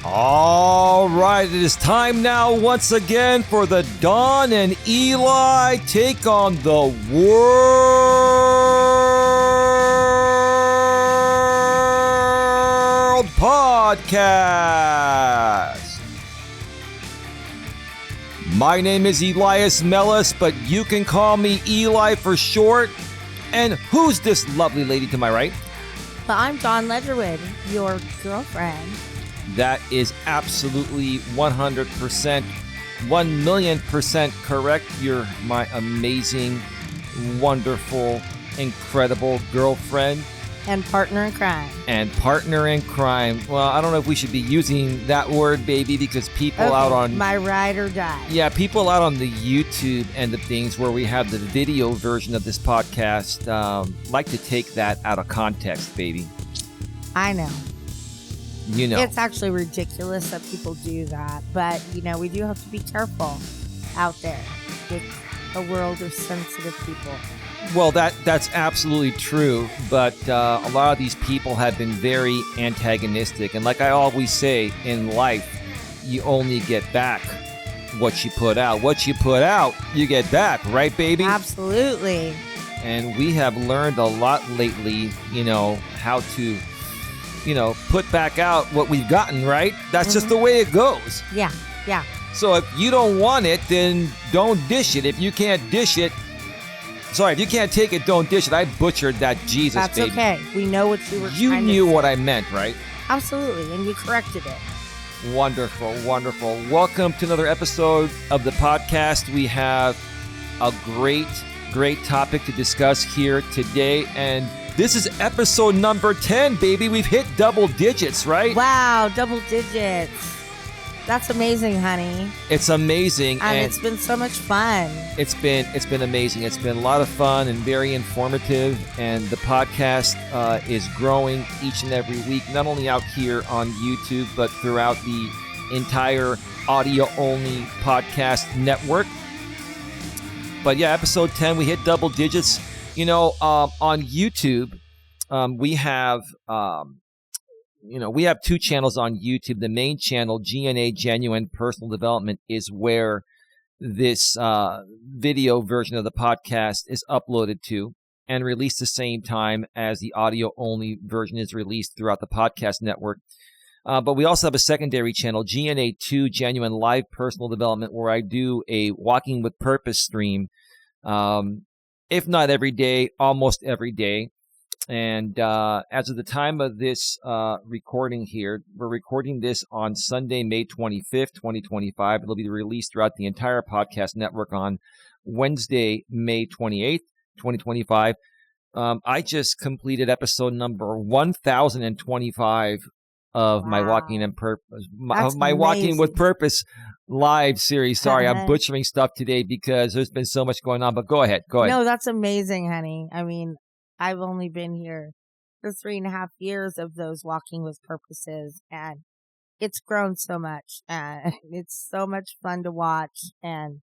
All right, it is time now once again for the Don and Eli Take on the World podcast. My name is Elias Melas, but you can call me Eli for short. And who's this lovely lady to my right? Well, I'm Dawn Ledgerwood, your girlfriend. That is absolutely 100%, 1,000,000% correct. You're my amazing, wonderful, incredible girlfriend. And partner in crime. And partner in crime. Well, I don't know if we should be using that word, baby, because people out on... my ride or die. Yeah, people out on the YouTube end of things where we have the video version of this podcast like to take that out of context, baby. I know. You know. It's actually ridiculous that people do that. But, you know, we do have to be careful out there with a world of sensitive people. Well, that's absolutely true. But a lot of these people have been very antagonistic. And like I always say, in life, you only get back what you put out. What you put out, you get back. Right, baby? Absolutely. And we have learned a lot lately, you know, how to... put back out what we've gotten, right? That's just the way it goes. Yeah. So if you don't want it, then don't dish it. If you can't dish it, if you can't take it, don't dish it. I butchered that, Jesus, That's baby. Okay. We know what you were You trying knew to what say. I meant, right? Absolutely, and you corrected it. Wonderful, wonderful. Welcome to another episode of the podcast. We have a great topic to discuss here today, and this is episode number 10, baby. We've hit double digits, right? Wow, double digits. That's amazing, honey. It's amazing. And it's been so much fun. It's been amazing. It's been a lot of fun and very informative. And the podcast is growing each and every week, not only out here on YouTube, but throughout the entire audio-only podcast network. But yeah, episode 10, we hit double digits. You know, on YouTube, we have two channels on YouTube. The main channel, GNA Genuine Personal Development, is where this video version of the podcast is uploaded to and released the same time as the audio-only version is released throughout the podcast network. But we also have a secondary channel, GNA2 Genuine Live Personal Development, where I do a Walking with Purpose stream. If not every day, almost every day. And as of the time of this recording here, we're recording this on Sunday, May 25th, 2025. It'll be released throughout the entire podcast network on Wednesday, May 28th, 2025. I just completed episode number 1025 of my Walking and Purpose, my Walking with Purpose live series. Sorry, I'm butchering stuff today because there's been so much going on, but go ahead. No, that's amazing, honey. I mean, I've only been here for 3.5 years of those Walking with Purposes, and it's grown so much. It's so much fun to watch, and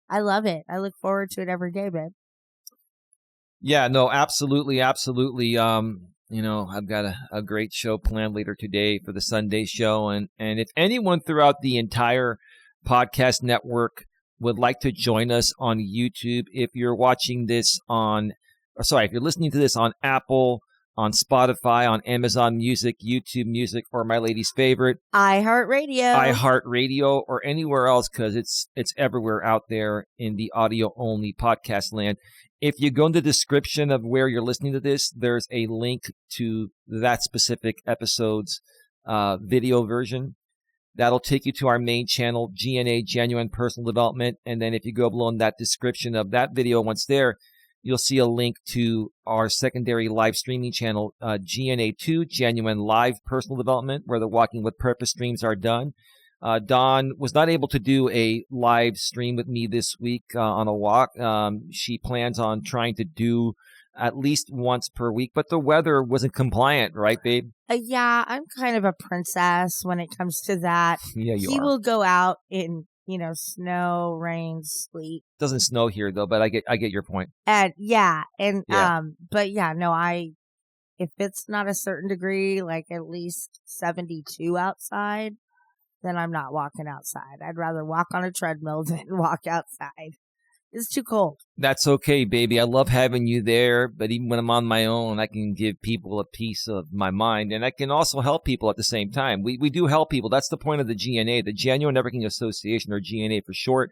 I love it. I look forward to it every day, babe. Yeah, no, absolutely. I've got a great show planned later today for the Sunday show. And if anyone throughout the entire podcast network would like to join us on YouTube, if you're watching this if you're listening to this on Apple, on Spotify, on Amazon Music, YouTube Music, or my lady's favorite, iHeartRadio, or anywhere else, because it's everywhere out there in the audio-only podcast land. If you go in the description of where you're listening to this, there's a link to that specific episode's video version. That'll take you to our main channel, GNA Genuine Personal Development. And then if you go below in that description of that video, once there, you'll see a link to our secondary live streaming channel, GNA2 Genuine Live Personal Development, where the Walking with Purpose streams are done. Dawn was not able to do a live stream with me this week on a walk. She plans on trying to do at least once per week, but the weather wasn't compliant, right, babe? Yeah, I'm kind of a princess when it comes to that. Yeah, you are. He will go out in, snow, rain, sleet. Doesn't snow here though, but I get your point. And but yeah, no, if it's not a certain degree, like at least 72 outside, then I'm not walking outside. I'd rather walk on a treadmill than walk outside. It's too cold. That's okay, baby. I love having you there, but even when I'm on my own, I can give people a piece of my mind, and I can also help people at the same time. We do help people. That's the point of the GNA, the Genuine Networking Association, or GNA for short.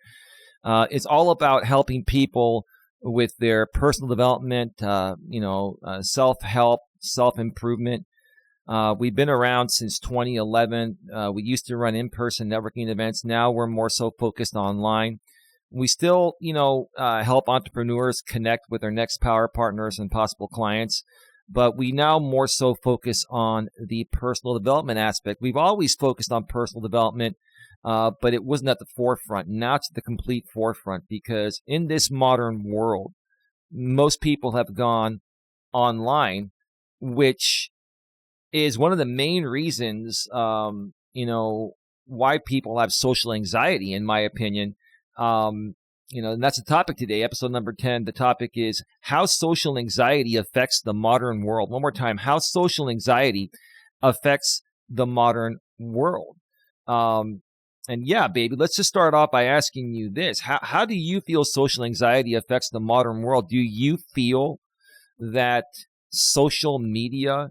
It's all about helping people with their personal development, self-help, self-improvement. We've been around since 2011. We used to run in-person networking events. Now we're more so focused online. We still, help entrepreneurs connect with their next power partners and possible clients, but we now more so focus on the personal development aspect. We've always focused on personal development, but it wasn't at the forefront. Now it's at the complete forefront, because in this modern world, most people have gone online, which is one of the main reasons, why people have social anxiety, in my opinion. And that's the topic today, episode number 10. The topic is how social anxiety affects the modern world. One more time, how social anxiety affects the modern world. And yeah, baby, let's just start off by asking you this. How do you feel social anxiety affects the modern world? Do you feel that social media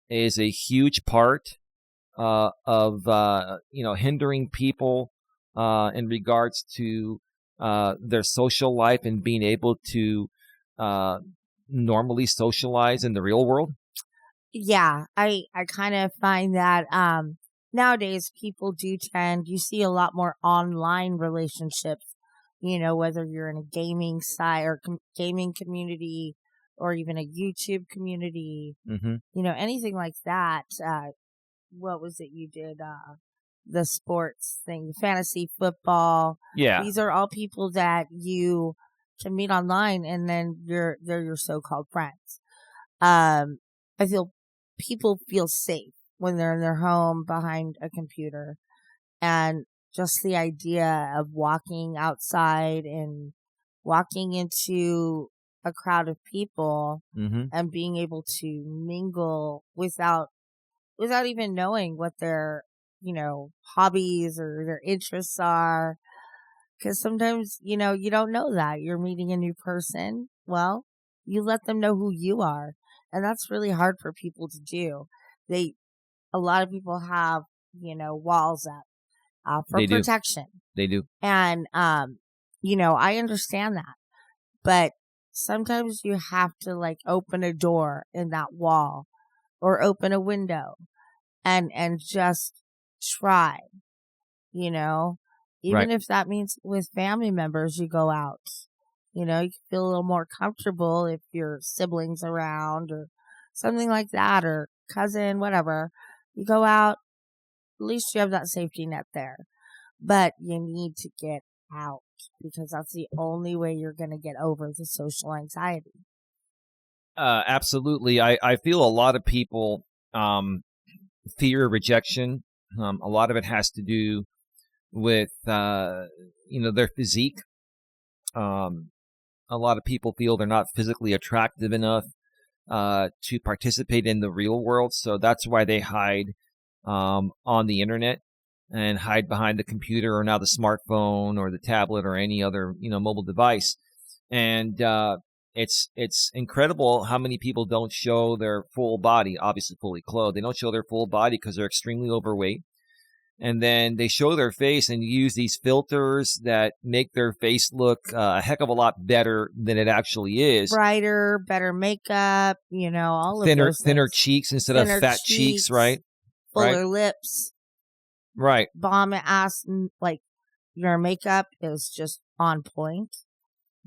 is a huge part of hindering people in regards to their social life and being able to normally socialize in the real world? Yeah, I kind of find that nowadays people do you see a lot more online relationships, whether you're in a gaming site or gaming community, or even a YouTube community, anything like that. What was it you did? The sports thing, fantasy football. Yeah. These are all people that you can meet online, and then they're your so-called friends. I feel people feel safe when they're in their home behind a computer, and just the idea of walking outside and walking into a crowd of people and being able to mingle without even knowing what their hobbies or their interests are. Because sometimes, you don't know that you're meeting a new person. Well, you let them know who you are. And that's really hard for people to do. A lot of people have, walls up for protection. They do. And, I understand that. But sometimes you have to open a door in that wall or open a window and just try, even if that means with family members, you go out, you can feel a little more comfortable if your siblings around or something like that, or cousin, whatever. You go out, at least you have that safety net there, but you need to get out, because that's the only way you're going to get over the social anxiety. Absolutely. I feel a lot of people fear rejection. A lot of it has to do with, their physique. A lot of people feel they're not physically attractive enough to participate in the real world. So that's why they hide on the internet and hide behind the computer, or now the smartphone or the tablet or any other, mobile device. And it's incredible how many people don't show their full body, obviously fully clothed. They don't show their full body because they're extremely overweight. And then they show their face and use these filters that make their face look a heck of a lot better than it actually is. Brighter, better makeup, all of those thinner cheeks instead of fat cheeks, right? Fuller lips. Right. Bomb ass, your makeup is just on point.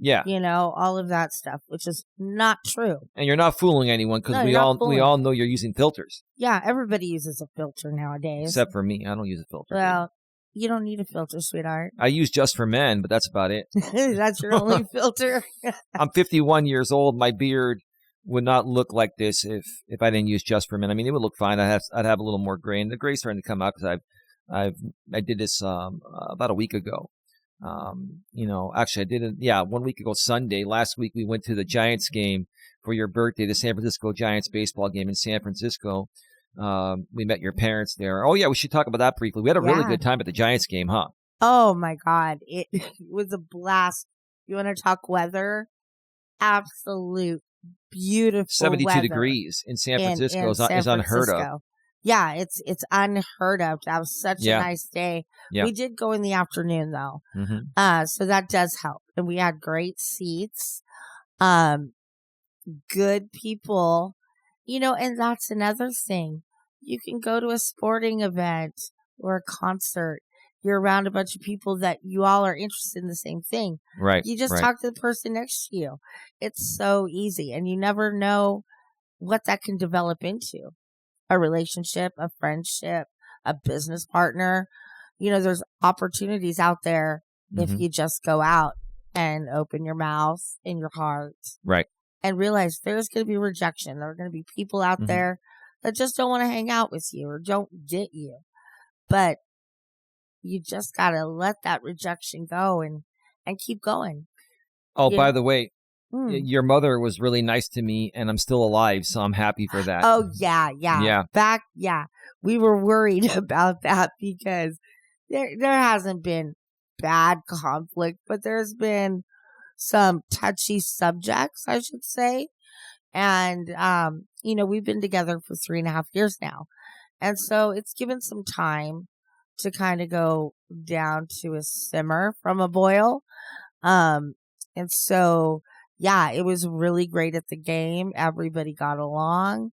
Yeah. All of that stuff, which is not true. And you're not fooling anyone, because we all know you're using filters. Yeah, everybody uses a filter nowadays. Except for me. I don't use a filter. Well, you don't need a filter, sweetheart. I use Just for Men, but that's about it. That's your only filter? I'm 51 years old. My beard would not look like this if I didn't use Just for Men. I mean, it would look fine. I'd have a little more gray, and the gray's starting to come out because I did this about a week ago. Actually I did it, 1 week ago Sunday. Last week we went to the Giants game for your birthday, the San Francisco Giants baseball game in San Francisco. We met your parents there. Oh, yeah, we should talk about that briefly. We had a really good time at the Giants game, huh? Oh, my God. It was a blast. You want to talk weather? Absolute beautiful 72 weather degrees in San Francisco in San is unheard of. Francisco. Yeah, it's unheard of. That was such a nice day. Yeah. We did go in the afternoon though. Mm-hmm. So that does help. And we had great seats. Good people. And that's another thing. You can go to a sporting event or a concert. You're around a bunch of people that you all are interested in the same thing. Right. You just talk to the person next to you. It's so easy. And you never know what that can develop into. A relationship, a friendship, a business partner. There's opportunities out there if you just go out and open your mouth and your heart. Right. And realize there's going to be rejection. There are going to be people out there that just don't want to hang out with you or don't get you. But you just got to let that rejection go and keep going. Oh, by the way, your mother was really nice to me and I'm still alive. So I'm happy for that. Oh, yeah. We were worried about that because there hasn't been bad conflict, but there's been some touchy subjects, I should say. And, we've been together for 3.5 years now. And so it's given some time to kind of go down to a simmer from a boil. And so, yeah, it was really great at the game. Everybody got along.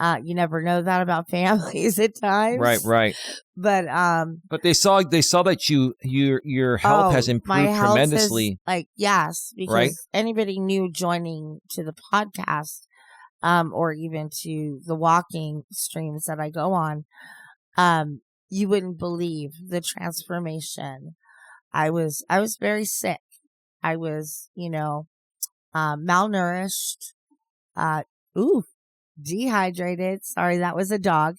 You never know that about families at times. Right. But they saw that your health has improved tremendously. Yes, because anybody new joining to the podcast, or even to the walking streams that I go on, you wouldn't believe the transformation. I was very sick. I was, malnourished, dehydrated. Sorry, that was a dog.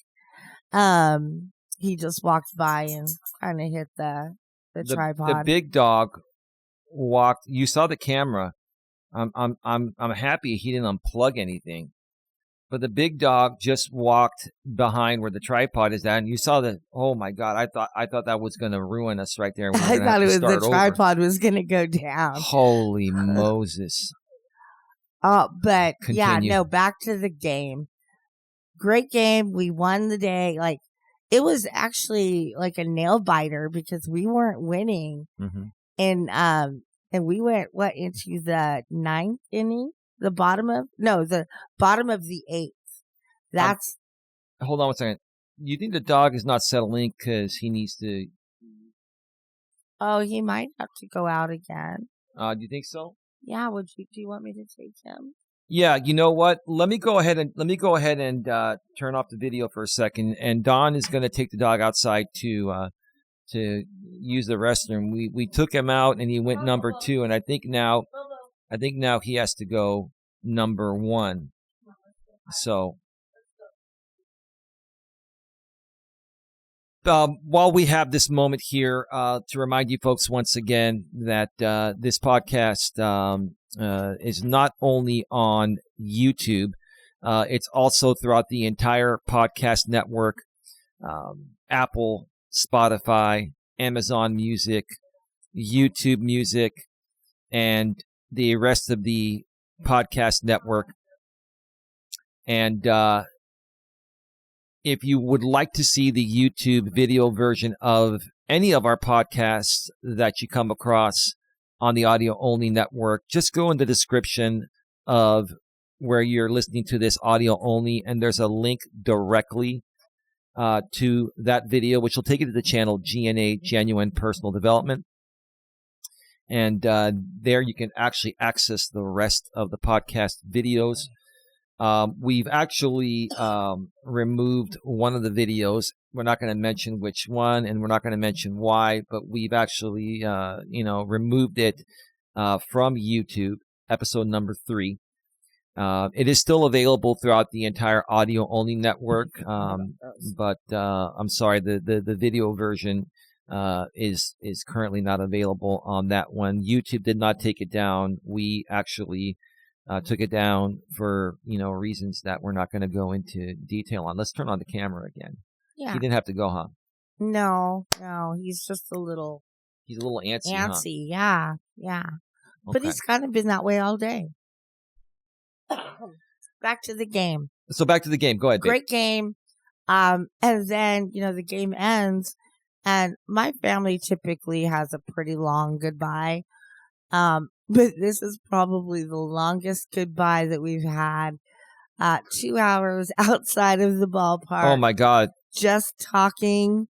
He just walked by and kind of hit the tripod. The big dog walked. You saw the camera. I'm happy he didn't unplug anything. But the big dog just walked behind where the tripod is at, and you saw the. Oh my God! I thought that was going to ruin us right there. I thought it was the tripod was going to go down. Holy Moses! But Continue. yeah, no. Back to the game. Great game. We won the day. It was actually like a nail biter because we weren't winning, and we went into the 9th inning. The bottom of the 8th. That's. Hold on one second. You think the dog is not settling because he needs to? Oh, he might have to go out again. Do you think so? Yeah. Do you want me to take him? Yeah. You know what? Let me go ahead and turn off the video for a second. And Don is going to take the dog outside to use the restroom. We took him out and he went number 2, and I think now he has to go number 1. So, while we have this moment here, to remind you folks once again that this podcast is not only on YouTube, it's also throughout the entire podcast network, Apple, Spotify, Amazon Music, YouTube Music, and the rest of the podcast network. And if you would like to see the YouTube video version of any of our podcasts that you come across on the audio only network, just go in the description of where you're listening to this audio only, and there's a link directly to that video, which will take you to the channel GNA, Genuine Personal Development. And there you can actually access the rest of the podcast videos. We've actually removed one of the videos. We're not going to mention which one, and we're not going to mention why, but we've actually, removed it from YouTube, episode number 3. It is still available throughout the entire audio-only network, but I'm sorry, the video version is currently not available on that one. YouTube did not take it down. We actually took it down for, reasons that we're not going to go into detail on. Let's turn on the camera again. Yeah. He didn't have to go, huh? No, he's just He's a little antsy, antsy. Yeah. Okay. But he's kind of been that way all day. Back to the game. So back to the game. Go ahead, babe. Great game. And then, the game ends, and my family typically has a pretty long goodbye. But this is probably the longest goodbye that we've had. 2 hours outside of the ballpark. Oh my God. Just talking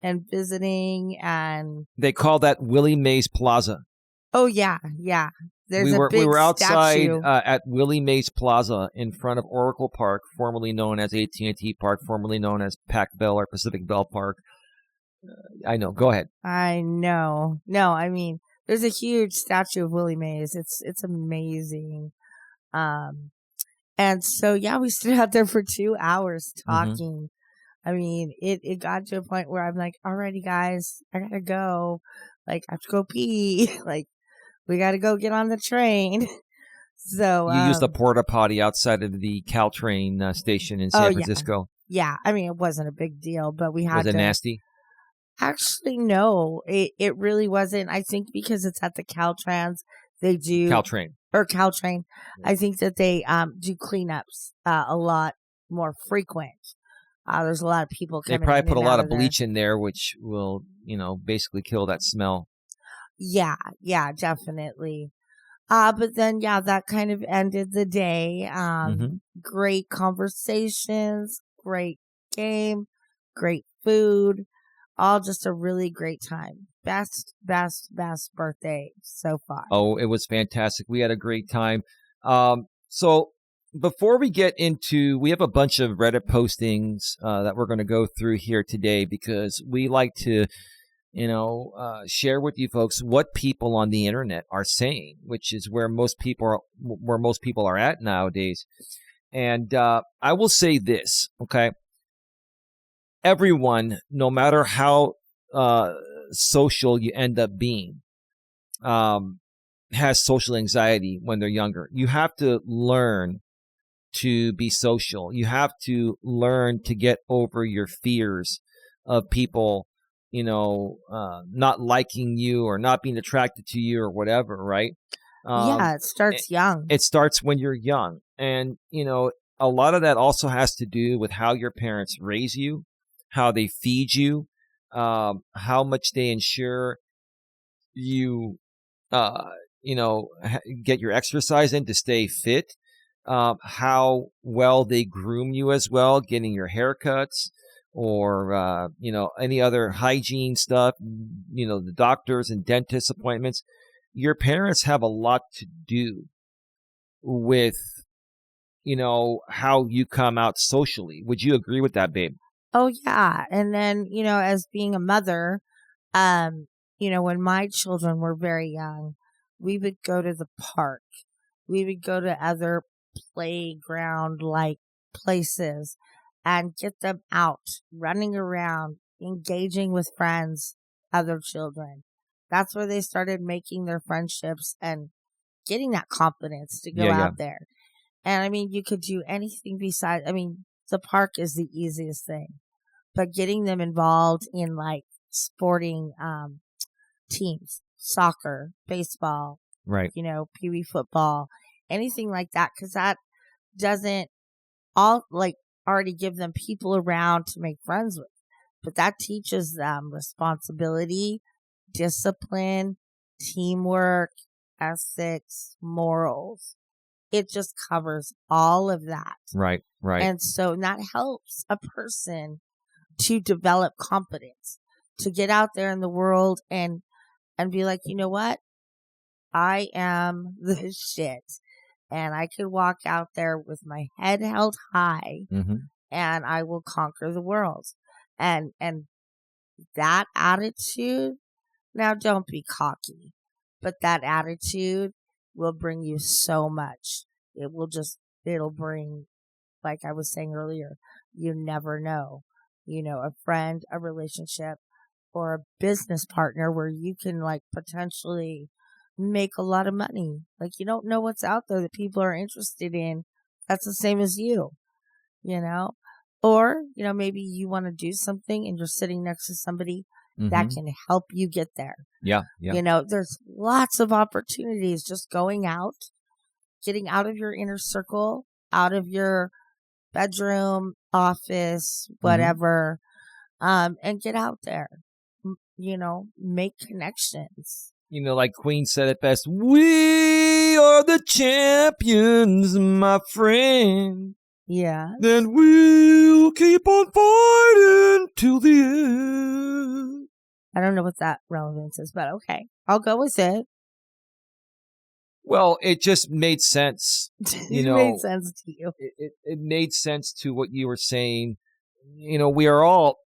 and visiting, and they call that Willie Mays Plaza. Oh yeah. There's we were outside statue. At Willie Mays Plaza in front of Oracle Park, formerly known as AT&T Park, formerly known as Pac Bell or Pacific Bell Park. I know. Go ahead. I know. No, I mean, there's a huge statue of Willie Mays. It's amazing. And so we stood out there for 2 hours talking. I mean, it got to a point where I'm like, alrighty guys, I gotta go. Like, I have to go pee. Like, we gotta go get on the train. So you used a porta potty outside of the Caltrain station in San Francisco. Yeah, I mean, it wasn't a big deal, but we had Was it nasty? Actually, no, it really wasn't. I think because it's at the Caltrans, they do Caltrain. I think that they do cleanups a lot more frequent. There's a lot of people coming. They probably in put a and lot out of bleach in there, which will, basically kill that smell. Yeah, definitely. But then, that kind of ended the day. Great conversations, great game, great food, all just a really great time. Best birthday so far. Oh, it was fantastic. We had a great time. So before we get into, we have a bunch of Reddit postings that we're going to go through here today because we like to, share with you folks what people on the internet are saying, which is where most people are at nowadays. And I will say this, okay? Everyone, no matter how social you end up being, has social anxiety when they're younger. You have to learn to be social. You have to learn to get over your fears of people, not liking you or not being attracted to you or whatever, right? It starts young. It starts when you're young. And, a lot of that also has to do with how your parents raise you, how they feed you, how much they ensure you, get your exercise in to stay fit, how well they groom you as well, getting your haircuts or, any other hygiene stuff, the doctors and dentist appointments. Your parents have a lot to do with, how you come out socially. Would you agree with that, babe? Oh, yeah. And then, as being a mother, when my children were very young, we would go to the park. We would go to other playground-like places and get them out, running around, engaging with friends, other children. That's where they started making their friendships and getting that confidence to go out there. And I mean, you could do anything besides, the park is the easiest thing, but getting them involved in like sporting teams, soccer, baseball, right? Pee-wee football, anything like that, because that doesn't already give them people around to make friends with, but that teaches them responsibility, discipline, teamwork, ethics, morals. It just covers all of that. Right. And so that helps a person to develop confidence, to get out there in the world and be like, you know what? I am the shit. And I could walk out there with my head held high and I will conquer the world. And that attitude, now don't be cocky, but that attitude will bring you so much. It'll bring, like I was saying earlier, you never know, a friend, a relationship, or a business partner where you can like potentially make a lot of money. Like, you don't know what's out there that people are interested in. That's the same as you, you know? Or, maybe you want to do something and you're sitting next to somebody that can help you get there. Yeah. There's lots of opportunities just going out, getting out of your inner circle, out of your bedroom, office, whatever, and get out there. Make connections. Like Queen said it best, we are the champions, my friend. Yeah. Then we'll keep on fighting till the end. I don't know what that relevance is, but okay. I'll go with it. Well, it just made sense. It made sense to you. It made sense to what you were saying. We are all,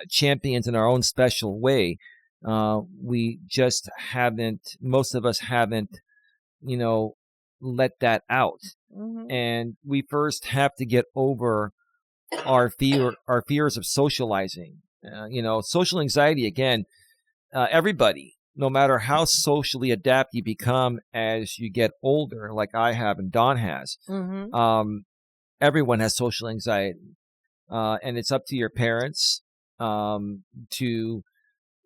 champions in our own special way. We just haven't, most of us haven't, let that out. And we first have to get over our fears of socializing. Social anxiety, again, everybody, no matter how socially adept you become as you get older, like I have and Don has, everyone has social anxiety. And it's up to your parents to,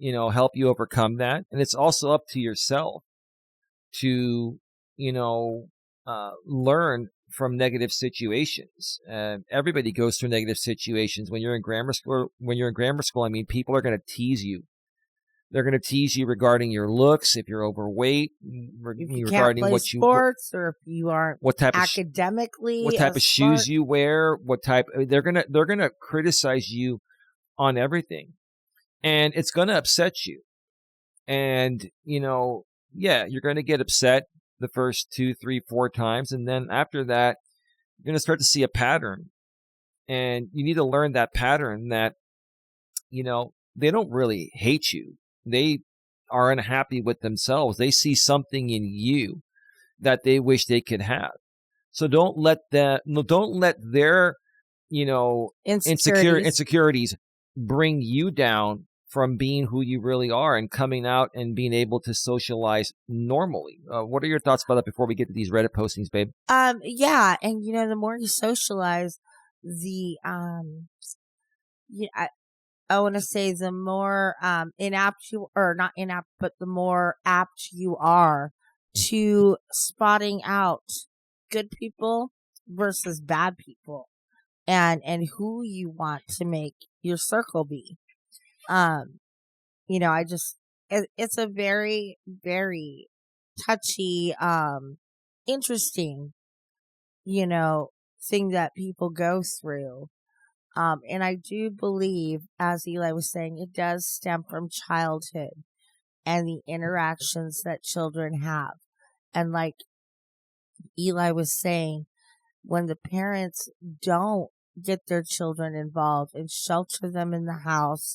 help you overcome that. And it's also up to yourself to, learn from negative situations. Everybody goes through negative situations. When you're in grammar school, I mean, people are going to tease you. They're going to tease you regarding your looks, if you're overweight, regarding what you sports, or if you aren't what type academically, what type of shoes you wear, they're gonna criticize you on everything, and it's gonna upset you. And you're gonna get upset the first 2, 3, 4 times, and then after that, you're gonna start to see a pattern, and you need to learn that pattern that they don't really hate you. They are unhappy with themselves. They see something in you that they wish they could have. So don't let their insecurities bring you down from being who you really are and coming out and being able to socialize normally. What are your thoughts about that before we get to these Reddit postings, babe? Yeah, and the more you socialize, I want to say the more inapt you, or not inapt, but the more apt you are to spotting out good people versus bad people, and who you want to make your circle be. It's a very, very touchy, interesting, thing that people go through. And I do believe, as Eli was saying, it does stem from childhood and the interactions that children have. And like Eli was saying, when the parents don't get their children involved and shelter them in the house,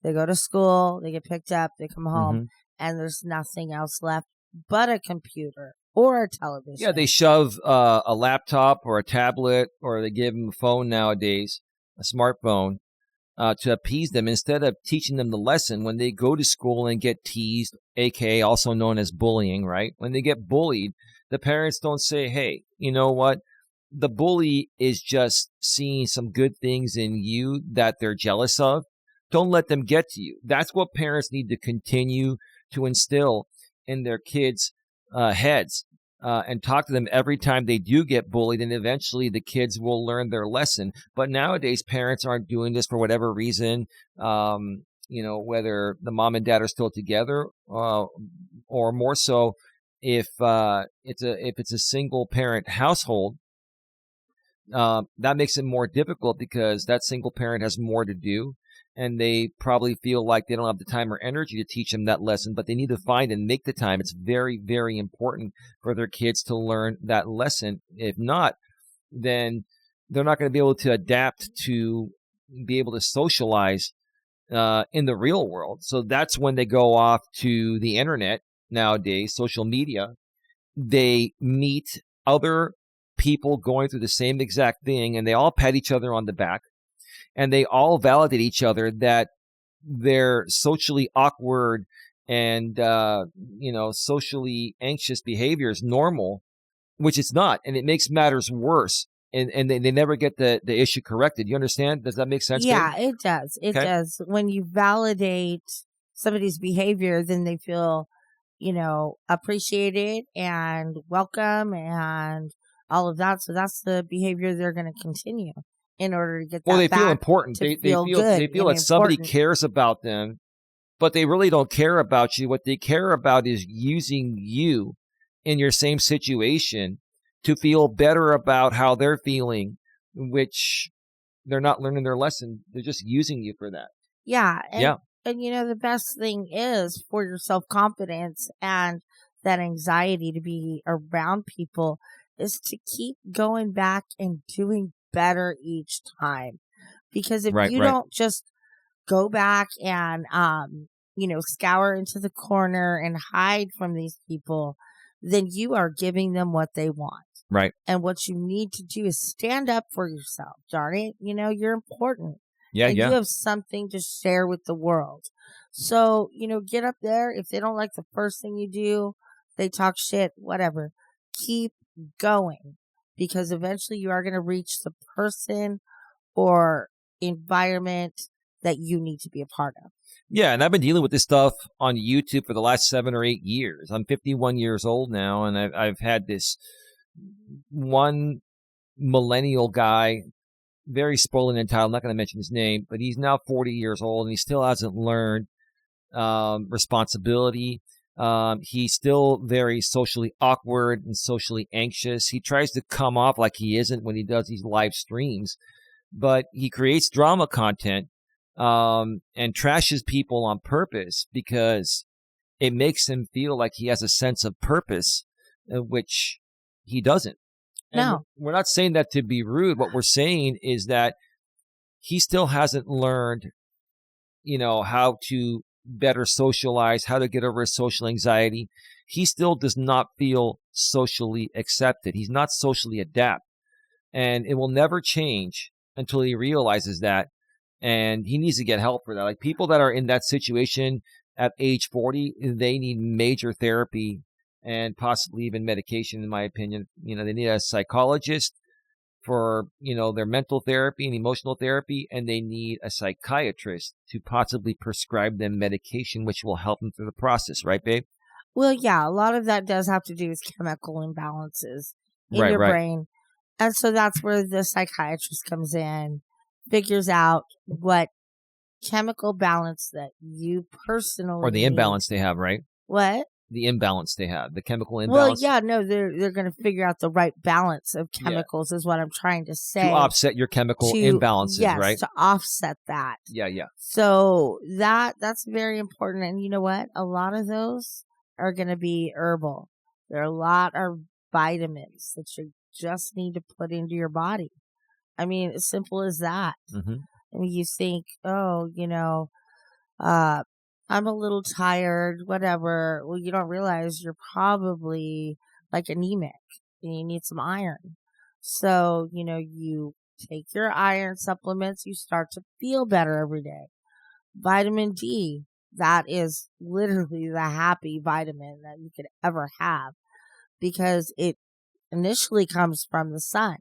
they go to school, they get picked up, they come home, and there's nothing else left but a computer or a television. Yeah, they shove a laptop or a tablet, or they give them a phone nowadays, a smartphone, to appease them instead of teaching them the lesson. When they go to school and get teased, aka also known as bullying, right? When they get bullied, the parents don't say, hey, you know what? The bully is just seeing some good things in you that they're jealous of. Don't let them get to you. That's what parents need to continue to instill in their kids' heads. And talk to them every time they do get bullied, and eventually the kids will learn their lesson. But nowadays, parents aren't doing this for whatever reason, whether the mom and dad are still together, or more so, if it's a single parent household, that makes it more difficult because that single parent has more to do. And they probably feel like they don't have the time or energy to teach them that lesson, but they need to find and make the time. It's very, very important for their kids to learn that lesson. If not, then they're not going to be able to adapt to be able to socialize in the real world. So that's when they go off to the internet nowadays, social media. They meet other people going through the same exact thing, and they all pat each other on the back. And they all validate each other that their socially awkward and socially anxious behavior is normal, which it's not, and it makes matters worse. And they never get the issue corrected. You understand? Does that make sense? Yeah, babe? it does. It Okay. does. When you validate somebody's behavior, then they feel, appreciated and welcome and all of that. So that's the behavior they're going to continue in order to get that. Well, they back feel important. to They feel feel good they feel and that somebody important. cares about them, but they really don't care about you. What they care about is using you in your same situation to feel better about how they're feeling, which they're not learning their lesson. They're just using you for that. Yeah. Yeah. And the best thing is for your self-confidence and that anxiety to be around people is to keep going back and doing better each time. Because if you don't just go back and, scour into the corner and hide from these people, then you are giving them what they want. Right. And what you need to do is stand up for yourself. Darn it. You're important. Yeah. And Yeah. you have something to share with the world. So, get up there. If they don't like the first thing you do, they talk shit, whatever. Keep going, because eventually you are going to reach the person or environment that you need to be a part of. Yeah, and I've been dealing with this stuff on YouTube for the last 7 or 8 years. I'm 51 years old now, and I've had this one millennial guy, very spoiling entitled. I'm not going to mention his name, but he's now 40 years old, and he still hasn't learned responsibility. He's still very socially awkward and socially anxious. He tries to come off like he isn't when he does these live streams, but he creates drama content and trashes people on purpose because it makes him feel like he has a sense of purpose, which he doesn't. And No. we're not saying that to be rude. What we're saying is that he still hasn't learned, how to better socialize, how to get over his social anxiety. He still does not feel socially accepted. He's not socially adept. And it will never change until he realizes that. And he needs to get help for that. Like people that are in that situation at age 40, they need major therapy and possibly even medication, in my opinion. They need a psychologist for, their mental therapy and emotional therapy, and they need a psychiatrist to possibly prescribe them medication, which will help them through the process. Right, babe? Well, yeah, a lot of that does have to do with chemical imbalances in your brain. And so that's where the psychiatrist comes in, figures out what chemical balance that you personally or the imbalance they have, right? What? The imbalance they have, the chemical imbalance. Well, yeah, no, they're going to figure out the right balance of chemicals is what I'm trying to say. To offset your chemical imbalances, yes, right? to offset that. Yeah. So that's very important. And you know what? A lot of those are going to be herbal. There are a lot of vitamins that you just need to put into your body. I mean, as simple as that. Mm-hmm. I mean, you think, I'm a little tired, whatever. Well, you don't realize you're probably like anemic and you need some iron. So, you take your iron supplements, you start to feel better every day. Vitamin D, that is literally the happy vitamin that you could ever have because it initially comes from the sun.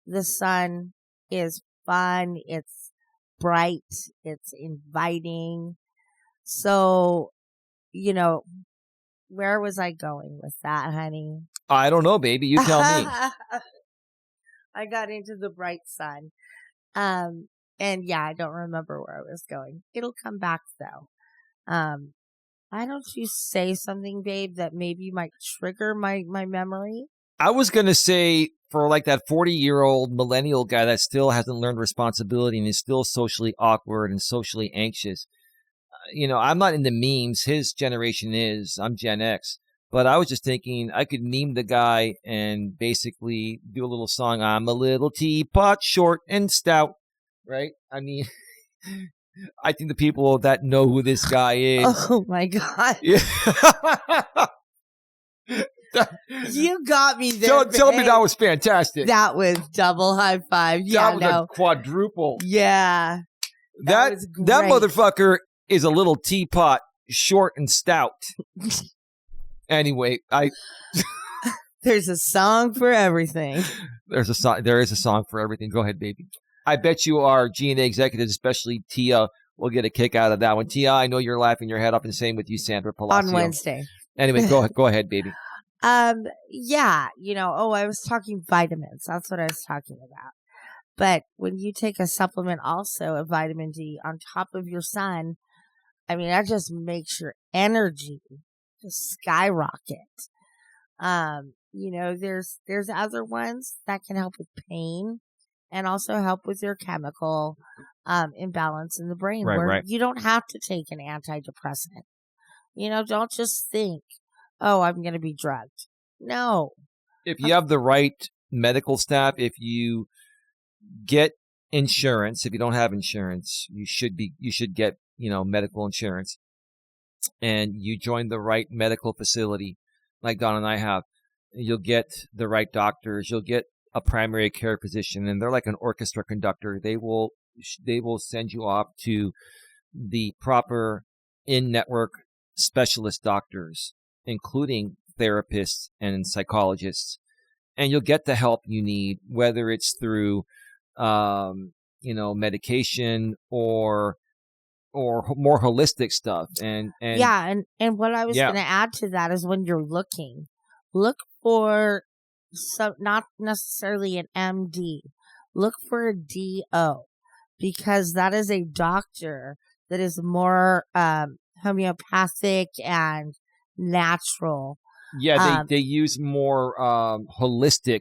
The sun is fun. It's bright. It's inviting. So, where was I going with that, honey? I don't know, baby. You tell me. I got into the bright sun. And yeah, I don't remember where I was going. It'll come back though. Why don't you say something, babe, that maybe might trigger my memory? I was going to say for like that 40-year-old millennial guy that still hasn't learned responsibility and is still socially awkward and socially anxious. I'm not into memes. His generation is. I'm Gen X. But I was just thinking I could meme the guy and basically do a little song. I'm a little teapot, short and stout. Right? I mean, I think the people that know who this guy is. Oh, my God. Yeah. You got me there. Tell me that was fantastic. That was double high five. Yeah, that was a quadruple. Yeah. That motherfucker is a little teapot short and stout. Anyway, There's a song for everything. There is a song for everything. Go ahead, baby. I bet you our G&A executives, especially Tia, will get a kick out of that one. Tia, I know you're laughing your head off, and same with you, Sandra Palacio. On Wednesday. Anyway, go ahead, baby. Yeah, I was talking vitamins. That's what I was talking about. But when you take a supplement also of vitamin D on top of your sun, I mean, that just makes your energy just skyrocket. There's other ones that can help with pain and also help with your chemical imbalance in the brain. Right. You don't have to take an antidepressant. Don't just think, oh, I'm going to be drugged. No. If you have the right medical staff, if you get insurance, if you don't have insurance, you should get, medical insurance, and you join the right medical facility like Don and I have, you'll get the right doctors, you'll get a primary care physician, and they're like an orchestra conductor. They will send you off to the proper in-network specialist doctors, including therapists and psychologists, and you'll get the help you need, whether it's through medication or more holistic stuff. And what I was going to add to that is when you're look for not necessarily an MD, look for a DO, because that is a doctor that is more homeopathic and natural. Yeah, they use more holistic.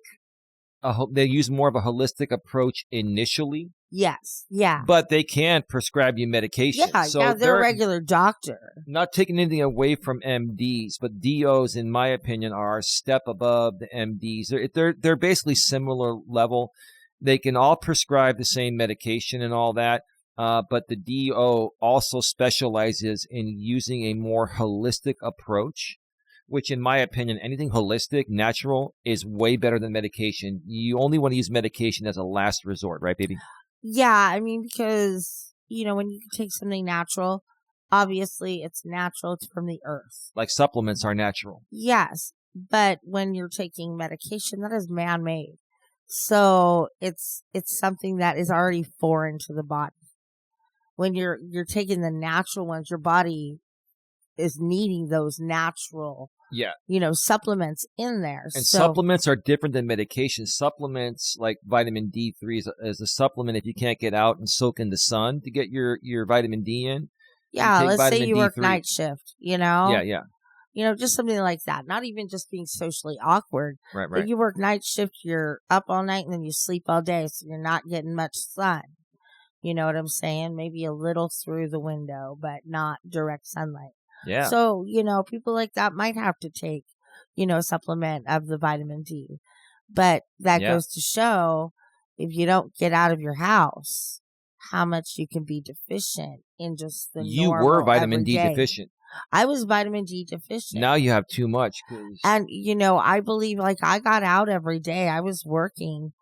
They use more of a holistic approach initially. Yes, yeah. But they can prescribe you medication. Yeah, they're a regular doctor. Not taking anything away from MDs, but DOs, in my opinion, are a step above the MDs. They're basically similar level. They can all prescribe the same medication and all that, but the DO also specializes in using a more holistic approach, which, in my opinion, anything holistic, natural, is way better than medication. You only want to use medication as a last resort, right, baby? Yeah, I mean, because, when you take something natural, obviously it's natural, it's from the earth. Like supplements are natural. Yes, but when you're taking medication, that is man-made. So it's something that is already foreign to the body. When you're taking the natural ones, your body is needing those natural supplements in there. And supplements are different than medication. Supplements like vitamin D3 is a supplement if you can't get out and soak in the sun to get your vitamin D in. Yeah, let's say you work night shift, Yeah. Just something like that. Not even just being socially awkward. Right. But you work night shift, you're up all night and then you sleep all day, so you're not getting much sun. You know what I'm saying? Maybe a little through the window, but not direct sunlight. Yeah. So, people like that might have to take, a supplement of the vitamin D. But that goes to show, if you don't get out of your house, how much you can be deficient in just the normal. You were vitamin D everyday. deficient. I was vitamin D deficient. Now you have too much. And, I believe, I got out every day. I was working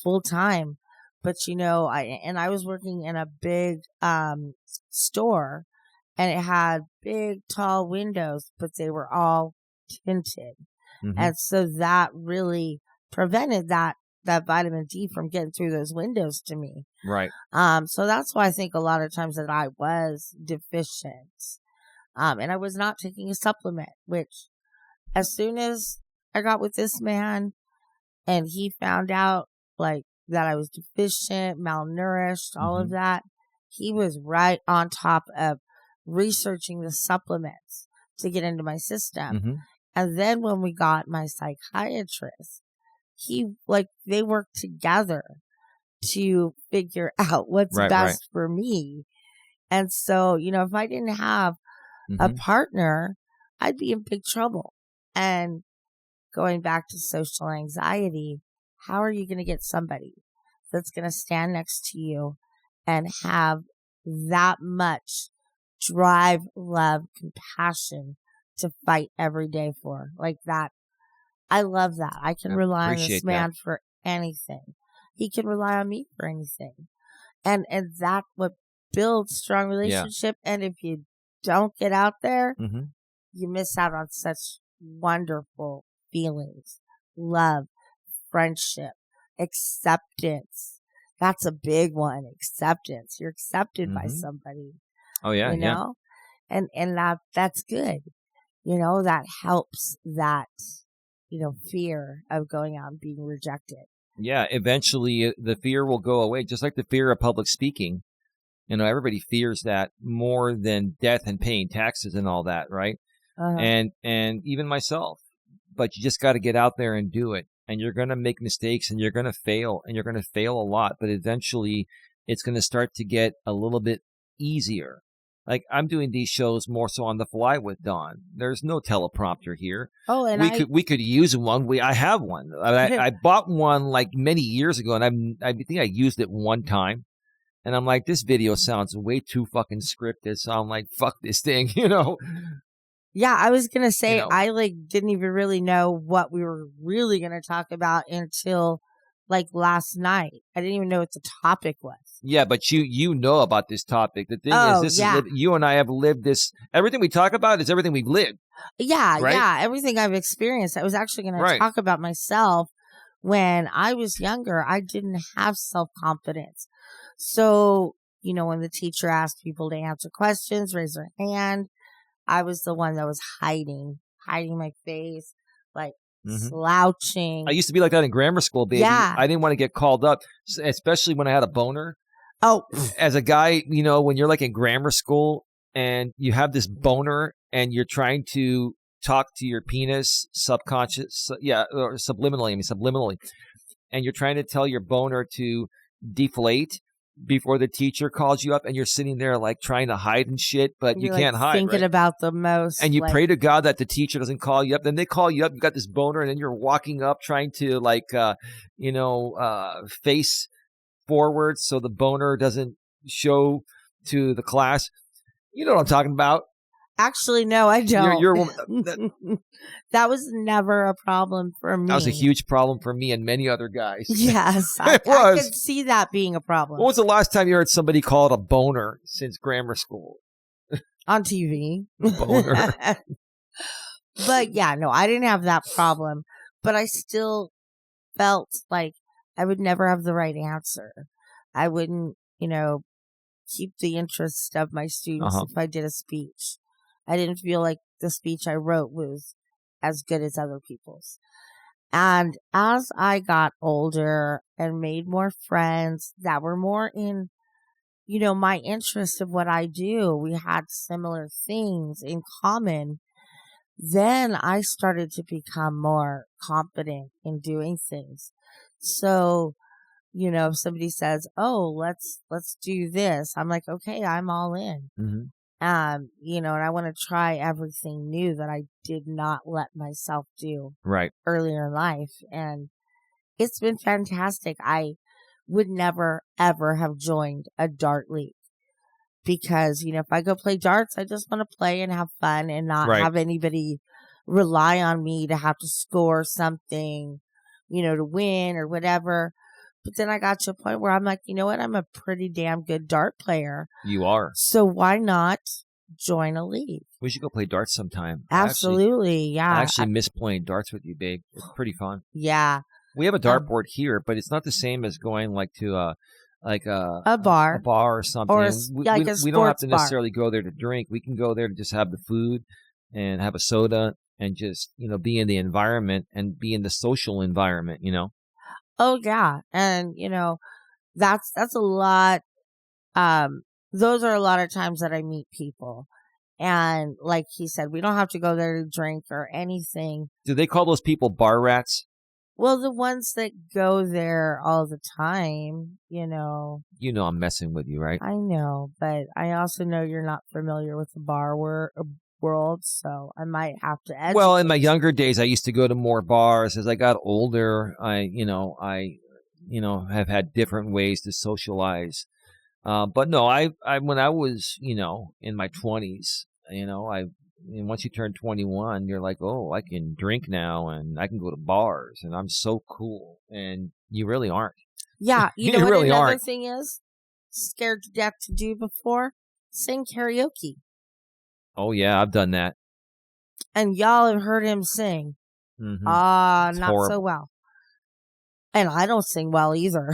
full time. But, I was working in a big store. And it had big, tall windows, but they were all tinted. Mm-hmm. And so that really prevented that vitamin D from getting through those windows to me. Right. So that's why I think a lot of times that I was deficient. And I was not taking a supplement, which as soon as I got with this man and he found out that I was deficient, malnourished, all of that, he was right on top of researching the supplements to get into my system. Mm-hmm. And then when we got my psychiatrist, they worked together to figure out what's best for me. And so, if I didn't have a partner, I'd be in big trouble. And going back to social anxiety, how are you going to get somebody that's going to stand next to you and have that much drive, love, compassion to fight every day for like that? I love that. I can rely on this man for anything. He can rely on me for anything. And that's what builds strong relationship. And if you don't get out there, Mm-hmm. you miss out on such wonderful feelings, love, friendship, acceptance. That's a big one. Acceptance. You're accepted by Mm-hmm. somebody, Oh yeah, you yeah. know, and that's good. That helps that, fear of going out and being rejected. Yeah, eventually the fear will go away, just like the fear of public speaking. Everybody fears that more than death and paying taxes and all that, right? Uh-huh. And even myself. But you just got to get out there and do it. And you're going to make mistakes and you're going to fail and you're going to fail a lot. But eventually it's going to start to get a little bit easier. Like I'm doing these shows more so on the fly with Dawn. There's no teleprompter here. Oh, and we could use one. I have one. I bought one like many years ago, and I think I used it one time. And I'm like, this video sounds way too fucking scripted. So I'm like, fuck this thing, Yeah, I was going to say, know. I didn't even really know what we were really going to talk about until last night. I didn't even know what the topic was. Yeah, but you know about this topic. The thing is, you and I have lived this. Everything we talk about is everything we've lived. Yeah, right? Yeah. Everything I've experienced. I was actually going to talk about myself. When I was younger, I didn't have self-confidence. So, when the teacher asked people to answer questions, raise their hand, I was the one that was hiding my face, slouching. I used to be like that in grammar school, baby. Yeah. I didn't want to get called up, especially when I had a boner. Oh. As a guy, when you're like in grammar school and you have this boner and you're trying to talk to your penis or subliminally. And you're trying to tell your boner to deflate before the teacher calls you up, and you're sitting there trying to hide and shit, but you can't hide. Thinking about the most. And you pray to God that the teacher doesn't call you up. Then they call you up, you got this boner, and then you're walking up trying to face forward so the boner doesn't show to the class. You know what I'm talking about. Actually, no, I don't. You're a woman. That was never a problem for me. That was a huge problem for me and many other guys. Yes, it was. I could see that being a problem. When was the last time you heard somebody call it a boner since grammar school? On TV. Boner. But yeah, no, I didn't have that problem. But I still felt like I would never have the right answer. I wouldn't, keep the interest of my students if I did a speech. I didn't feel like the speech I wrote was as good as other people's. And as I got older and made more friends that were more in, my interest of what I do, we had similar things in common. Then I started to become more confident in doing things. So, if somebody says, "Oh, let's do this," I'm like, "Okay, I'm all in." Mm-hmm. And I want to try everything new that I did not let myself do earlier in life. And it's been fantastic. I would never, ever have joined a dart league because, if I go play darts, I just want to play and have fun and not have anybody rely on me to have to score something, to win or whatever. But then I got to a point where I'm like, you know what? I'm a pretty damn good dart player. You are. So why not join a league? We should go play darts sometime. Absolutely. I actually miss playing darts with you, babe. It's pretty fun. Yeah. We have a dartboard here, but it's not the same as going to a bar or something. Or we don't have to necessarily go there to drink. We can go there to just have the food and have a soda and just, be in the environment and be in the social environment, Oh yeah. And that's a lot. Those are a lot of times that I meet people. And like he said, we don't have to go there to drink or anything. Do they call those people bar rats? Well, the ones that go there all the time, I'm messing with you, right? I know, but I also know you're not familiar with the bar world, so I might have to educate. Well, in my younger days, I used to go to more bars. As I got older, I have had different ways to socialize. But no, I when I was, in my 20s, once you turn 21, you're like, oh, I can drink now and I can go to bars and I'm so cool. And you really aren't. Yeah. You know you what really another aren't. thing is? Scared to death to do before? Sing karaoke. Oh, yeah, I've done that. And y'all have heard him sing. Mm-hmm. Not horrible. so well. And I don't sing well either.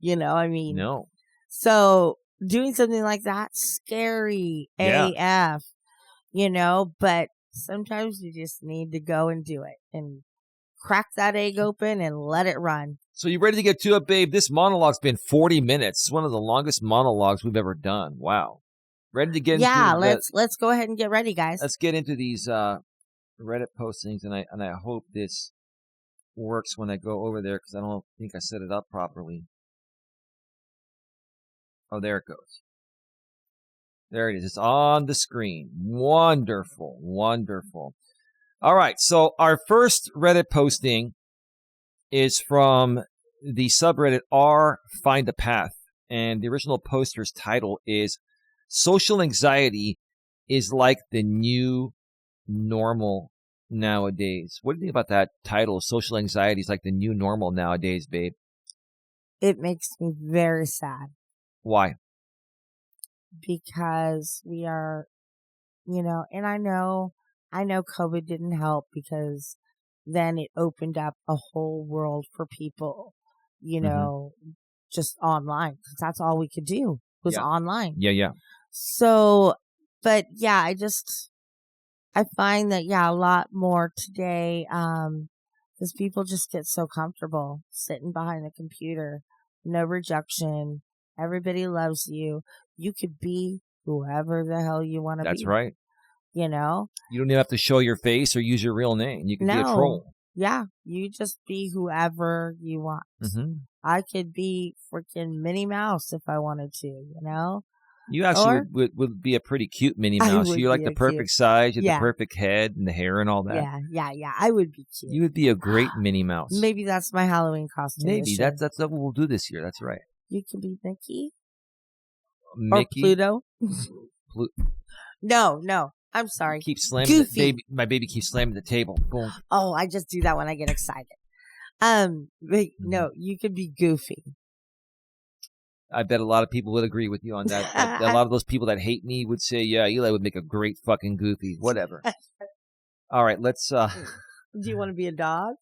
I mean. No. So doing something like that, scary AF, but sometimes you just need to go and do it and crack that egg open and let it run. So you ready to get to it, babe? This monologue's been 40 minutes. It's one of the longest monologues we've ever done. Wow. Ready to get into let's go ahead and get ready, guys. Let's get into these Reddit postings, and I hope this works when I go over there because I don't think I set it up properly. Oh, there it goes. There it is. It's on the screen. Wonderful. Wonderful. All right. So our first Reddit posting is from the subreddit r Find a Path. And the original poster's title is Social Anxiety is like the new normal nowadays. What do you think about that title? Social anxiety is like the new normal nowadays, babe. It makes me very sad. Why? Because we are, and I know COVID didn't help because then it opened up a whole world for people, just online. 'Cause that's all we could do was online. Yeah. So, but yeah, I find that, a lot more today, because people just get so comfortable sitting behind the computer, no rejection. Everybody loves you. You could be whoever the hell you want to be. That's right. You don't even have to show your face or use your real name. You can be a troll. Yeah, you just be whoever you want. Mm-hmm. I could be freaking Minnie Mouse if I wanted to, You actually would be a pretty cute Minnie Mouse. You're like the perfect size. You have the perfect head and the hair and all that. Yeah. I would be cute. You would be a great Minnie Mouse. Maybe that's my Halloween costume. Maybe that's what we'll do this year. That's right. You can be Mickey. Mickey? Or Pluto. No. I'm sorry. Keep slamming Goofy. My baby keeps slamming the table. Boom. Oh, I just do that when I get excited. No, you could be Goofy. I bet a lot of people would agree with you on that. A lot of those people that hate me would say, yeah, Eli would make a great fucking Goofy. Whatever. All right, let's... Do you want to be a dog?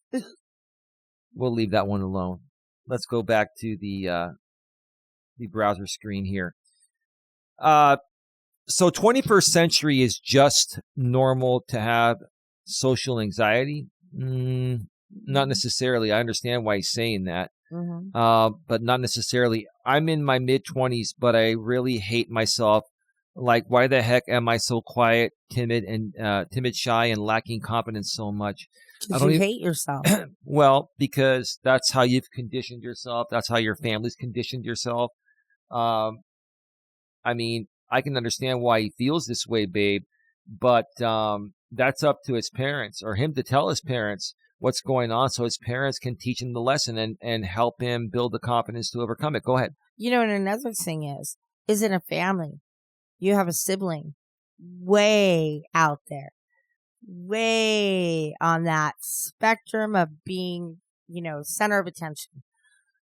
We'll leave that one alone. Let's go back to the browser screen here. So 21st century is just normal to have social anxiety? Not necessarily. I understand why he's saying that. Mm-hmm. But not necessarily. I'm in my mid-20s, but I really hate myself. Like, why the heck am I so quiet, timid, shy, and lacking confidence so much? Because you hate yourself. Well, because that's how you've conditioned yourself. That's how your family's conditioned yourself. I mean, I can understand why he feels this way, babe, but that's up to his parents or him to tell his parents what's going on so his parents can teach him the lesson and help him build the confidence to overcome it. Go ahead. And another thing is in a family, you have a sibling way out there, way on that spectrum of being, center of attention.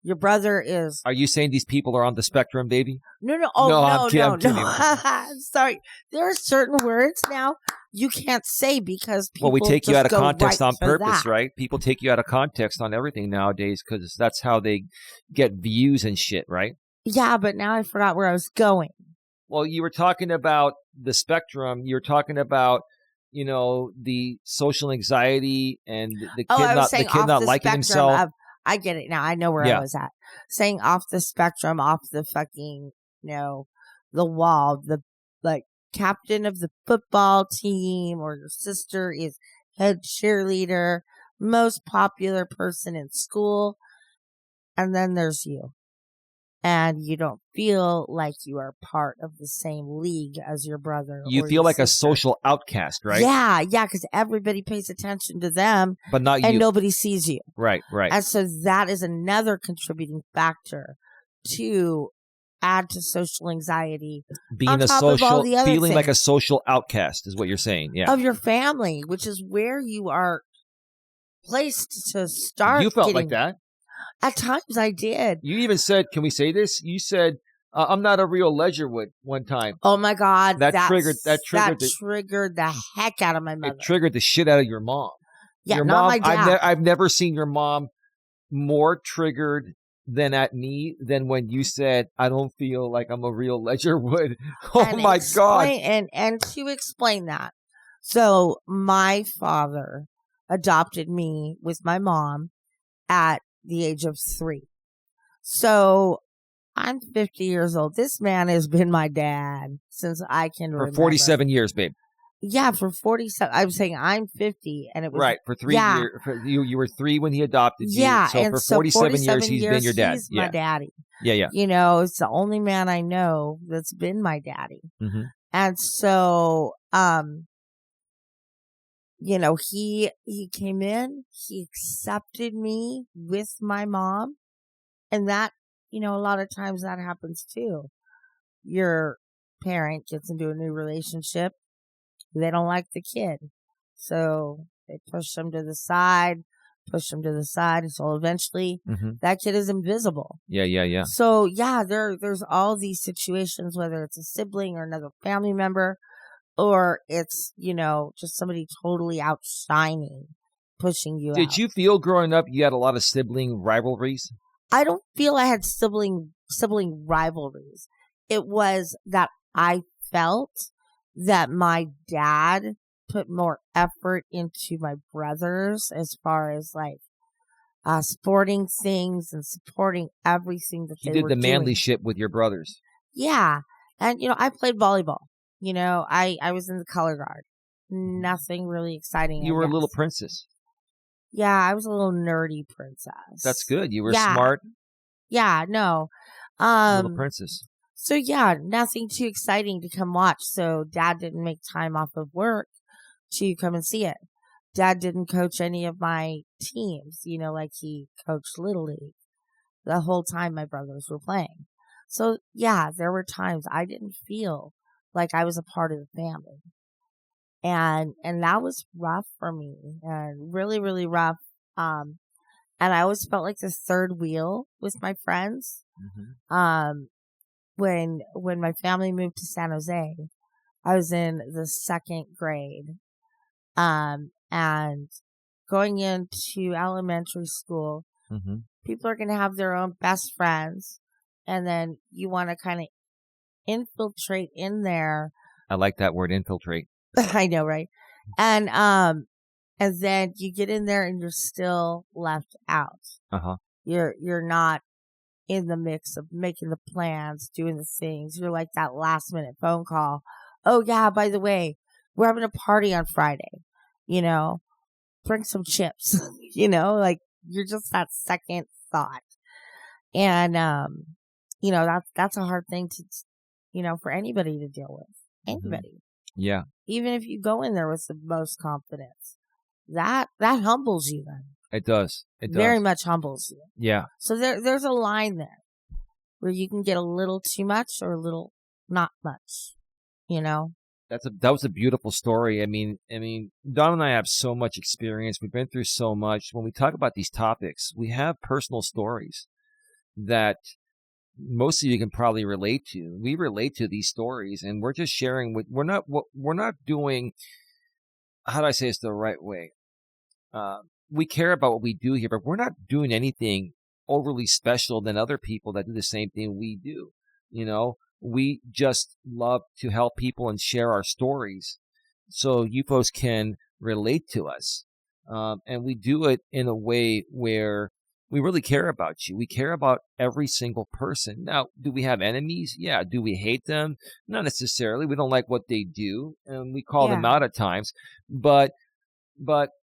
Your brother is... Are you saying these people are on the spectrum, baby? No. Oh, no. I'm kidding. I'm sorry. There are certain words now you can't say because people we take you out of context right on purpose, right? People take you out of context on everything nowadays because that's how they get views and shit, right? Yeah, but now I forgot where I was going. Well, you were talking about the spectrum. You were talking about, the social anxiety and the kid not liking himself. I get it now. I know where I was at. Saying off the spectrum, off the fucking, the wall, the captain of the football team, or your sister is head cheerleader, most popular person in school. And then there's you. And you don't feel like you are part of the same league as your brother. You feel like a social outcast, right? Yeah, because everybody pays attention to them. But not you. And nobody sees you. Right. And so that is another contributing factor to add to social anxiety. Feeling like a social outcast is what you're saying, yeah. Of your family, which is where you are placed to start. You felt like that? At times I did. You even said, can we say this? You said I'm not a real Ledgerwood one time. Oh my God. That triggered the heck out of my mother. It triggered the shit out of your mom. Yeah, your not mom, my dad. I've never seen your mom more triggered than at me than when you said, I don't feel like I'm a real Ledgerwood. Oh my God. And to explain that. So my father adopted me with my mom at the age of 3. So I'm 50 years old. This man has been my dad since I can remember. For 47 years, babe. Yeah, for 47. I'm saying I'm 50, and it was right for 3 years. You were 3 when he adopted you. Yeah, So and for 47 years, he's been your dad. He's my daddy. Yeah. You know, it's the only man I know that's been my daddy. Mm-hmm. And so, you know, he came in, he accepted me with my mom, and that, you know, a lot of times that happens too. Your parent gets into a new relationship. They don't like the kid. So they push them to the side. So eventually that kid is invisible. Yeah. So yeah, there's all these situations, whether it's a sibling or another family member, or it's, you know, just somebody totally outshining, pushing you out. Did you feel growing up you had a lot of sibling rivalries? I don't feel I had sibling rivalries. It was that I felt that my dad put more effort into my brothers as far as like sporting things and supporting everything that they were doing. You did the manly shit with your brothers. Yeah. And, you know, I played volleyball. You know, I was in the color guard. Nothing really exciting. You were a little princess. Yeah, I was a little nerdy princess. That's good. You were smart. Yeah, no. Little princess. So yeah, nothing too exciting to come watch. So Dad didn't make time off of work to come and see it. Dad didn't coach any of my teams, you know, like he coached Little League the whole time my brothers were playing. So yeah, there were times I didn't feel like I was a part of the family. And that was rough for me, and really, really rough. And I always felt like the third wheel with my friends. When my family moved to San Jose, I was in the 2nd grade. And going into elementary school, people are going to have their own best friends. And then you want to kind of infiltrate in there. I like that word, infiltrate. I know, right? And then you get in there and you're still left out. You're not in the mix of making the plans, doing the things. You're like that last minute phone call. Oh yeah, by the way, we're having a party on Friday. You know, bring some chips. You know, like you're just that second thought. And you know, that's a hard thing to, you know, for anybody to deal with. Anybody. Yeah. Even if you go in there with the most confidence, that humbles you then. It does. It very much humbles you. Yeah. So there's a line there where you can get a little too much or a little not much, you know? That was a beautiful story. I mean, Don and I have so much experience. We've been through so much. When we talk about these topics, we have personal stories that most of you can probably relate to. We relate to these stories, and we're just sharing we're not doing, how do I say this the right way? We care about what we do here, but we're not doing anything overly special than other people that do the same thing we do. You know, we just love to help people and share our stories so you folks can relate to us. And we do it in a way where we really care about you. We care about every single person. Now, do we have enemies? Yeah. Do we hate them? Not necessarily. We don't like what they do, and we call them out at times. But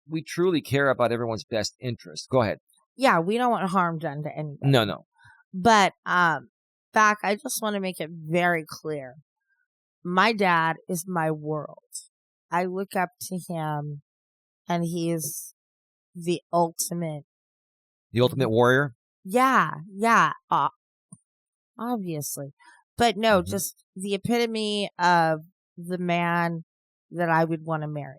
we truly care about everyone's best interest. Go ahead. Yeah, we don't want harm done to anybody. No. But back, I just want to make it very clear. My dad is my world. I look up to him, and he is the ultimate. The ultimate warrior? Yeah. Obviously. But no, just the epitome of the man that I would want to marry.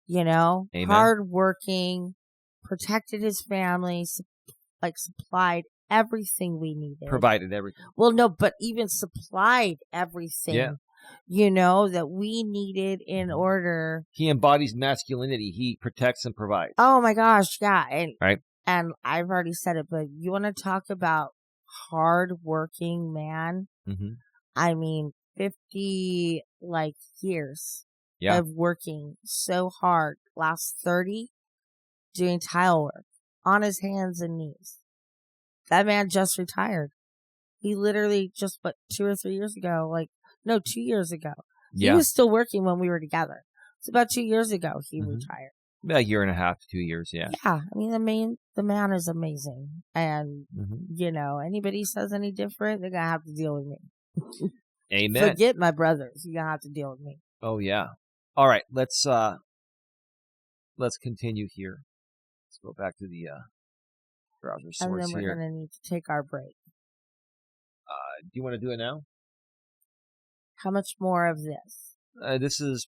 You know? Amen. Hardworking, protected his family, like supplied everything we needed. Provided everything. Well, no, but even supplied everything, that we needed in order. He embodies masculinity. He protects and provides. Oh my gosh, yeah. Right. And I've already said it, but you want to talk about hard-working man? Mm-hmm. I mean, 50 years of working so hard. Last 30 doing tile work on his hands and knees. That man just retired. He literally just 2 or 3 years ago, 2 years ago. Yeah. He was still working when we were together. It's about 2 years ago he retired. About a year and a half, 2 years, yeah. Yeah, I mean the man is amazing, and anybody says any different, they're gonna have to deal with me. Amen. Forget my brothers, you're gonna have to deal with me. Oh yeah. All right, let's continue here. Let's go back to the browser source here. And then we're gonna need to take our break. Do you want to do it now? How much more of this? This is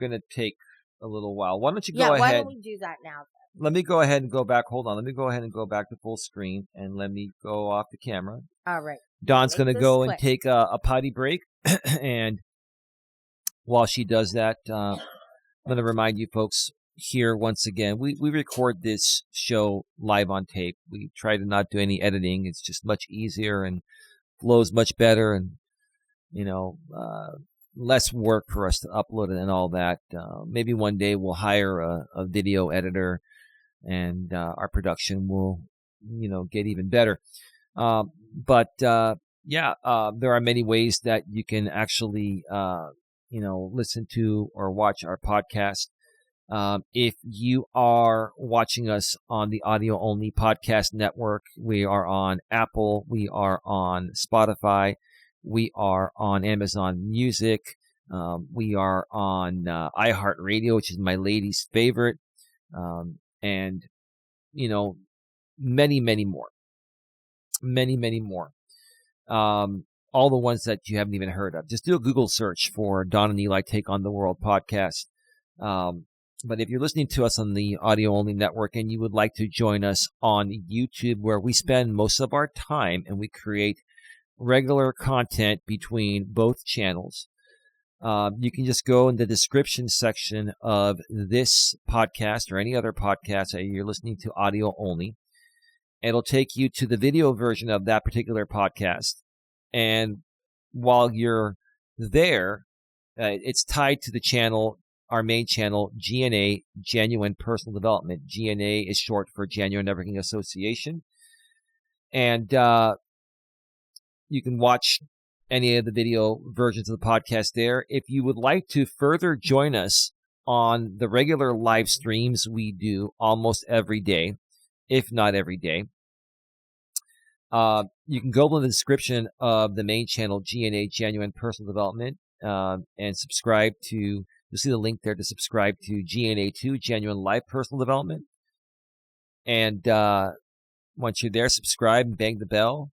gonna take a little while. Why don't you go ahead? Yeah, why don't we do that now then? Let me go ahead and go back. Hold on. Let me go ahead and go back to full screen, and let me go off the camera. All right. Dawn's going to go and take a potty break, and while she does that, I'm going to remind you folks here once again, we record this show live on tape. We try to not do any editing. It's just much easier and flows much better, and less work for us to upload it and all that. Maybe one day we'll hire a video editor, and our production will, get even better. But there are many ways that you can actually, listen to or watch our podcast. If you are watching us on the audio only podcast network, we are on Apple, we are on Spotify, we are on Amazon Music. We are on iHeartRadio, which is my lady's favorite. And, many, many more. Many, many more. All the ones that you haven't even heard of. Just do a Google search for Dawn and Eli Take on the World podcast. But if you're listening to us on the audio only network and you would like to join us on YouTube, where we spend most of our time and we create regular content between both channels, you can just go in the description section of this podcast or any other podcast that you're listening to audio only. It'll take you to the video version of that particular podcast. And while you're there, it's tied to the channel, our main channel, GNA, Genuine Personal Development. GNA is short for Genuine Networking Association. And you can watch any of the video versions of the podcast there. If you would like to further join us on the regular live streams we do almost every day, if not every day, you can go to the description of the main channel, GNA, Genuine Personal Development, and subscribe to, you'll see the link there to subscribe to GNA2, Genuine Life Personal Development. And once you're there, subscribe and bang the bell.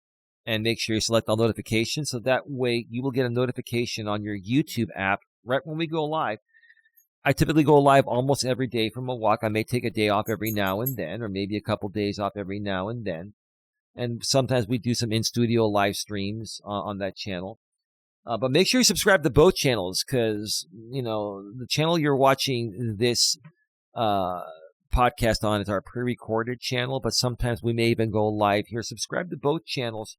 And make sure you select all notifications, so that way you will get a notification on your YouTube app right when we go live. I typically go live almost every day from a walk. I may take a day off every now and then, or maybe a couple days off every now and then. And sometimes we do some in-studio live streams on that channel. But make sure you subscribe to both channels, because, the channel you're watching this podcast on is our pre-recorded channel, but sometimes we may even go live here. Subscribe to both channels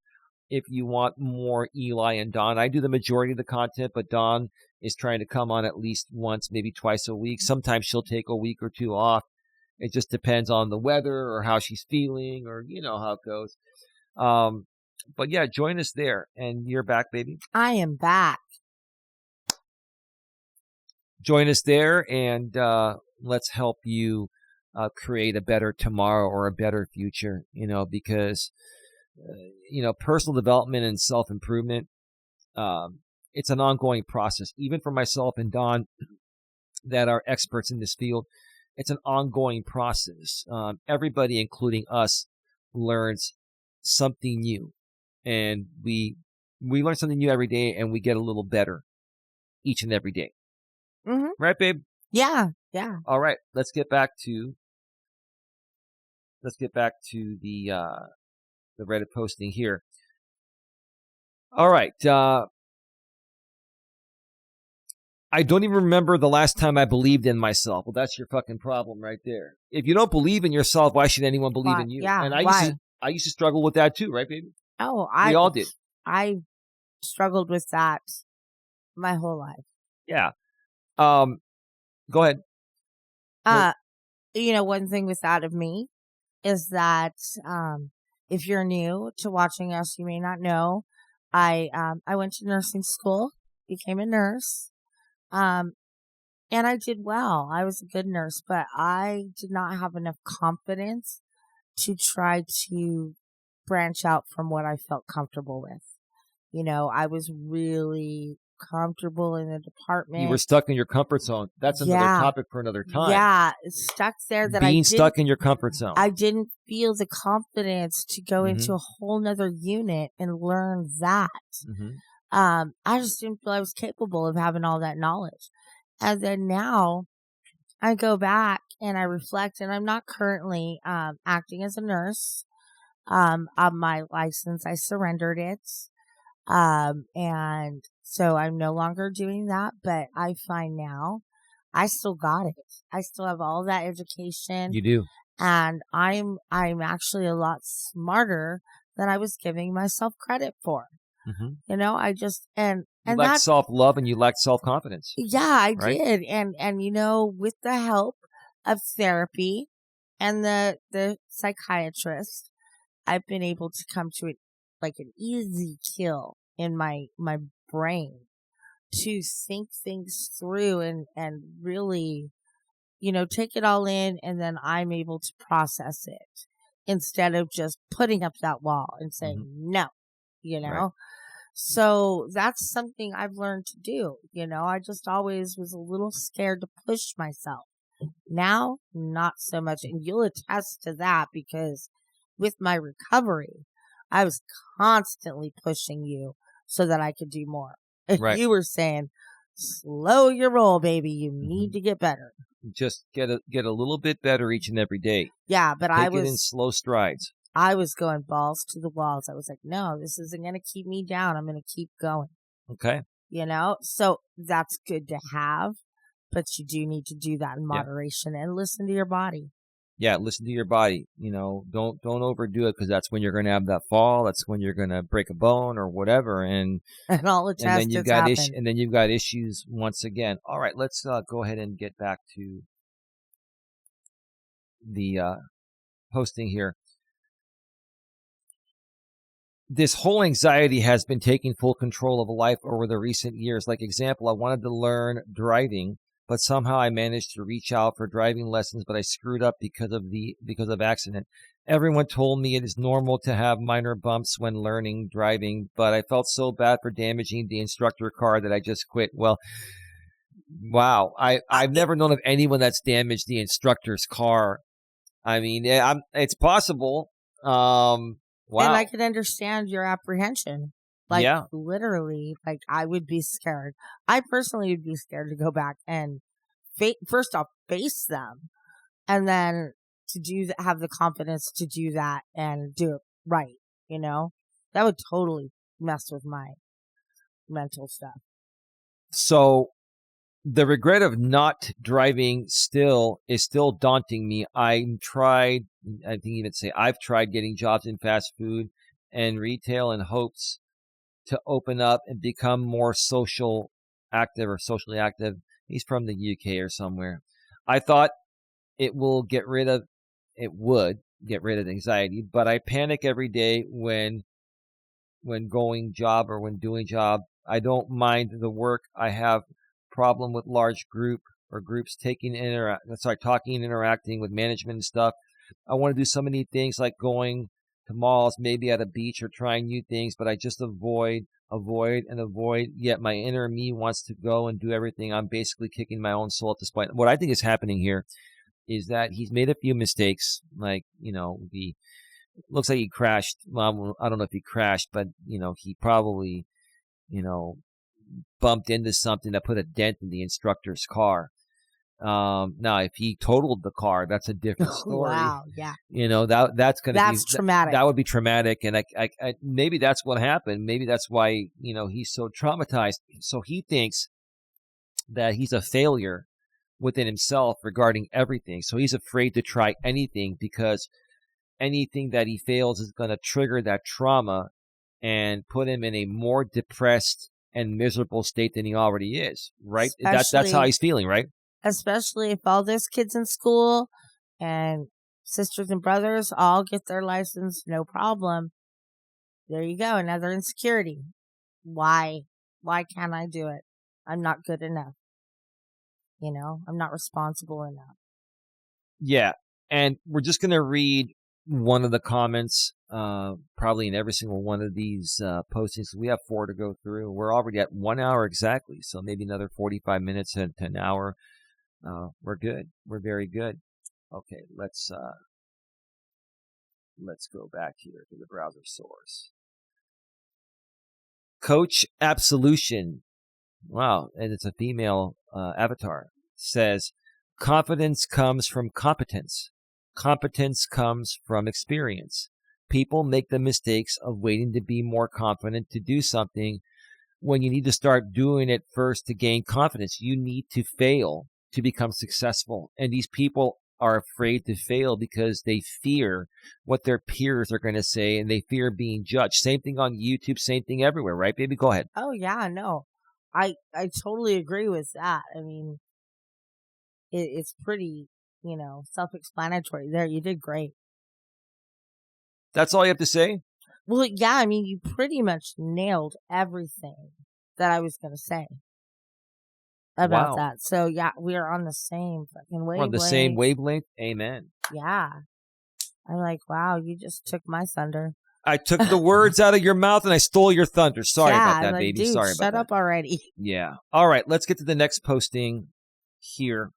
if you want more Eli and Dawn. I do the majority of the content, but Dawn is trying to come on at least once, maybe twice a week. Sometimes she'll take a week or two off. It just depends on the weather or how she's feeling, or how it goes. But yeah, join us there. And you're back, baby. I am back. Join us there, and let's help you create a better tomorrow or a better future, because personal development and self-improvement, it's an ongoing process. Even for myself and Dawn, that are experts in this field, it's an ongoing process. Everybody, including us, learns something new, and we learn something new every day, and we get a little better each and every day. Mm-hmm. Right, babe? Yeah. All right, let's get back to the Reddit posting here. All right. I don't even remember the last time I believed in myself. Well, that's your fucking problem right there. If you don't believe in yourself, why should anyone believe in you? Yeah, and why? I used to struggle with that too, right, baby? Oh, we all did. I struggled with that my whole life. Yeah. Go ahead. One thing with that of me is that if you're new to watching us, you may not know. I went to nursing school, became a nurse, and I did well. I was a good nurse, but I did not have enough confidence to try to branch out from what I felt comfortable with. I was really comfortable in the department. You were stuck in your comfort zone. That's another topic for another time. Yeah, stuck there that being stuck in your comfort zone. I didn't feel the confidence to go into a whole nother unit and learn that. I just didn't feel I was capable of having all that knowledge. And then now I go back and I reflect, and I'm not currently acting as a nurse. On my license, I surrendered it. And so I'm no longer doing that, but I find now I still got it. I still have all that education. You do. And I'm actually a lot smarter than I was giving myself credit for. I just, and you lacked self-love and you lacked self-confidence. Yeah, I did. And, with the help of therapy and the psychiatrist, I've been able to come to it like an easy kill in my brain to think things through and really, take it all in, and then I'm able to process it instead of just putting up that wall and saying no, Right. So that's something I've learned to do. I just always was a little scared to push myself. Now, not so much. And you'll attest to that, because with my recovery, I was constantly pushing you so that I could do more. Right. You were saying, slow your roll, baby. You need to get better. Just get a little bit better each and every day. Yeah, but Take it in slow strides. I was going balls to the walls. I was like, no, this isn't going to keep me down. I'm going to keep going. Okay. So that's good to have, but you do need to do that in moderation and listen to your body. Yeah, listen to your body. Don't overdo it, because that's when you're going to have that fall. That's when you're going to break a bone or whatever, and all the tests, and then you've got and then you've got issues once again. All right, let's go ahead and get back to the posting here. This whole anxiety has been taking full control of life over the recent years. Like example, I wanted to learn driving, but somehow I managed to reach out for driving lessons, but I screwed up because of accident. Everyone told me it is normal to have minor bumps when learning driving, but I felt so bad for damaging the instructor car that I just quit. Well, wow. I've never known of anyone that's damaged the instructor's car. I mean, it's possible. Wow. And I can understand your apprehension. Literally, I would be scared. I personally would be scared to go back and first off face them, and then to have the confidence to do that and do it right. That would totally mess with my mental stuff. So the regret of not driving is still daunting me. I've tried getting jobs in fast food and retail in hopes to open up and become more socially active. He's from the UK or somewhere. I thought it would get rid of anxiety, but I panic every day when going job or when doing job. I don't mind the work. I have problem with large groups talking and interacting with management and stuff. I want to do so many things, like going to malls, maybe at a beach, or trying new things, but I just avoid, yet my inner me wants to go and do everything. I'm basically kicking my own soul at this point. What I think is happening here is that he's made a few mistakes, like, looks like he crashed. Well, I don't know if he crashed, but, he probably, bumped into something that put a dent in the instructor's car. Now, if he totaled the car, that's a different story. Wow, yeah. That's going to be traumatic. That would be traumatic, and I maybe that's what happened. Maybe that's why he's so traumatized. So he thinks that he's a failure within himself regarding everything. So he's afraid to try anything because anything that he fails is going to trigger that trauma and put him in a more depressed and miserable state than he already is. Right? That's how he's feeling, right? Especially if all those kids in school and sisters and brothers all get their license, no problem. There you go. Another insecurity. Why can't I do it? I'm not good enough. I'm not responsible enough. Yeah. And we're just going to read one of the comments, probably in every single one of these postings. We have 4 to go through. We're already at 1 hour exactly. So maybe another 45 minutes to an hour. We're good. We're very good. Okay, let's go back here to the browser source. Coach Absolution. Wow, and it's a female avatar. Says, confidence comes from competence. Competence comes from experience. People make the mistakes of waiting to be more confident to do something when you need to start doing it first to gain confidence. You need to fail to become successful. And these people are afraid to fail because they fear what their peers are going to say and they fear being judged. Same thing on YouTube, same thing everywhere, right, baby? Go ahead. Oh, yeah, no. I totally agree with that. I mean, it's pretty, self-explanatory there. You did great. That's all you have to say? Well, yeah, I mean, you pretty much nailed everything that I was going to say about that. So, yeah, we are on the same fucking wavelength. We're on the same wavelength? Amen. Yeah. I'm like, wow, you just took my thunder. I took the words out of your mouth and I stole your thunder. Sorry about that, like, baby. Dude, Sorry about that. Shut up already. Yeah. All right, let's get to the next posting here.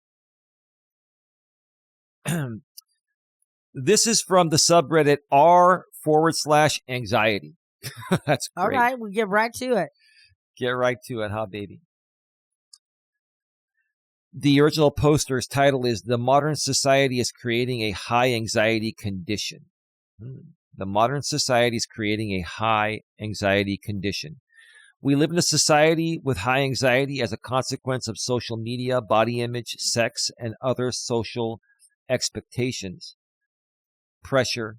This is from the subreddit r/anxiety. That's great. All right, we'll get right to it. Get right to it, huh, baby? The original poster's title is The Modern Society is Creating a High Anxiety Condition. The modern society is creating a high anxiety condition. We live in a society with high anxiety as a consequence of social media, body image, sex, and other social expectations, pressure,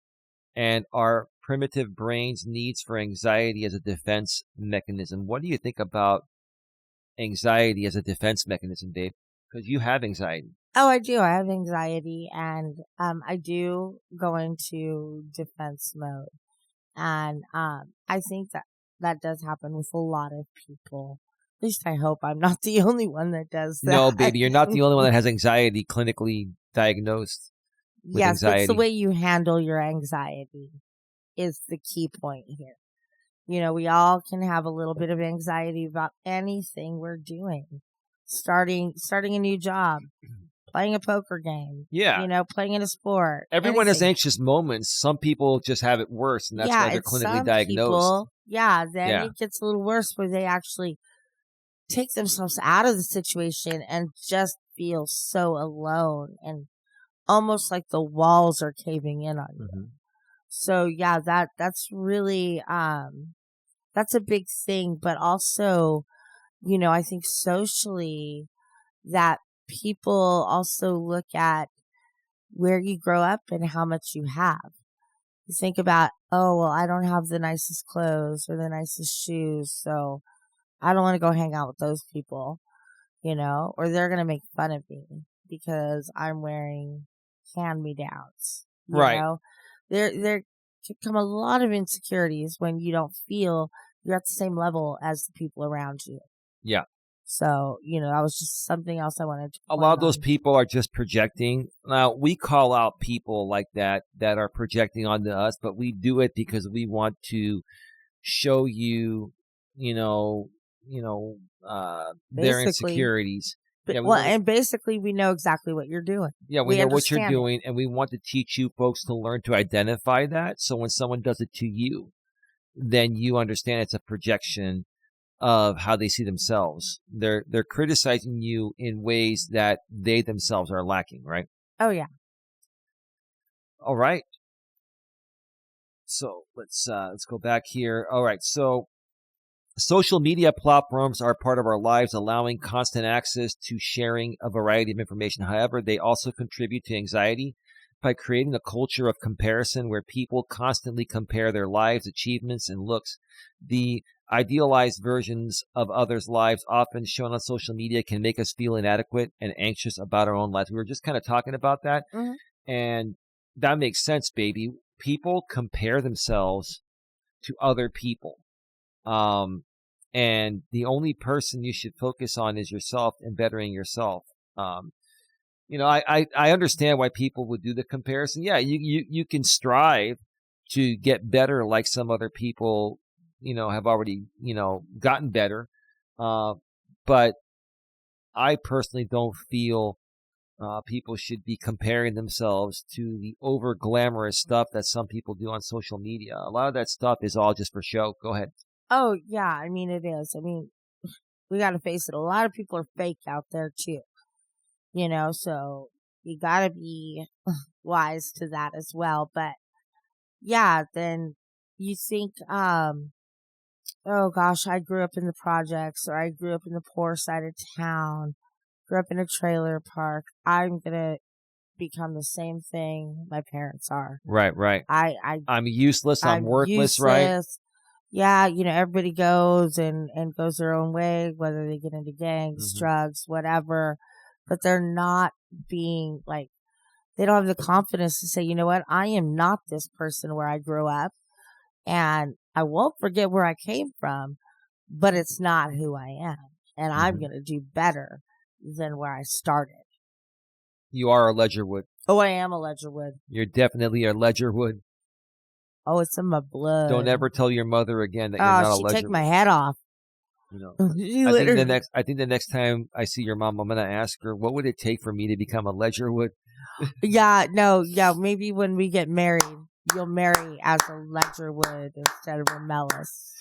and our primitive brain's needs for anxiety as a defense mechanism. What do you think about anxiety as a defense mechanism, Dave? Because you have anxiety. Oh, I do. I have anxiety, and I do go into defense mode. And I think that does happen with a lot of people. At least I hope I'm not the only one that does that. No, baby, you're not the only one that has anxiety clinically diagnosed with anxiety. It's the way you handle your anxiety is the key point here. We all can have a little bit of anxiety about anything we're doing. Starting a new job, playing a poker game, playing in a sport. Everyone has anxious moments. Some people just have it worse, and that's why they're clinically diagnosed. Then it gets a little worse where they actually take themselves out of the situation and just feel so alone and almost like the walls are caving in on you. Mm-hmm. So that's really that's a big thing, but also, I think socially that people also look at where you grow up and how much you have. You think about, oh, well, I don't have the nicest clothes or the nicest shoes, so I don't want to go hang out with those people, or they're going to make fun of me because I'm wearing hand-me-downs. Right. There can come a lot of insecurities when you don't feel you're at the same level as the people around you. Yeah. So, that was just something else I wanted to point A lot of those people are just projecting. Now, we call out people like that are projecting onto us, but we do it because we want to show you, their insecurities. And basically we know exactly what you're doing. Yeah, we know what you're doing, and we want to teach you folks to learn to identify that. So when someone does it to you, then you understand it's a projection of how they see themselves. They're criticizing you in ways that they themselves are lacking, right? Oh, yeah. All right. So let's go back here. All right. So social media platforms are part of our lives, allowing constant access to sharing a variety of information. However, they also contribute to anxiety by creating a culture of comparison where people constantly compare their lives, achievements, and looks. The idealized versions of others' lives, often shown on social media, can make us feel inadequate and anxious about our own lives. We were just kind of talking about that, and that makes sense, baby. People compare themselves to other people. And the only person you should focus on is yourself and bettering yourself. I understand why people would do the comparison. Yeah, you can strive to get better like some other people, have already, gotten better. But I personally don't feel people should be comparing themselves to the over glamorous stuff that some people do on social media. A lot of that stuff is all just for show. Go ahead. Oh, yeah. I mean, it is. I mean, we got to face it. A lot of people are fake out there too, so you got to be wise to that as well. But yeah, then you think, oh gosh, I grew up in the projects, or I grew up in the poor side of town, grew up in a trailer park. I'm going to become the same thing my parents are. Right. I'm useless. I'm worthless, useless. Right? Yeah, everybody goes and goes their own way, whether they get into gangs, drugs, whatever, but they're not being they don't have the confidence to say, you know what, I am not this person where I grew up, and I won't forget where I came from, but it's not who I am, and I'm going to do better than where I started. You are a Ledgerwood. Oh, I am a Ledgerwood. You're definitely a Ledgerwood. Oh, it's in my blood. Don't ever tell your mother again that you're not a Ledgerwood. She'd take my head off. I think the next time I see your mom, I'm going to ask her, what would it take for me to become a Ledgerwood? Maybe when we get married, you'll marry as a Ledgerwood instead of a Melas.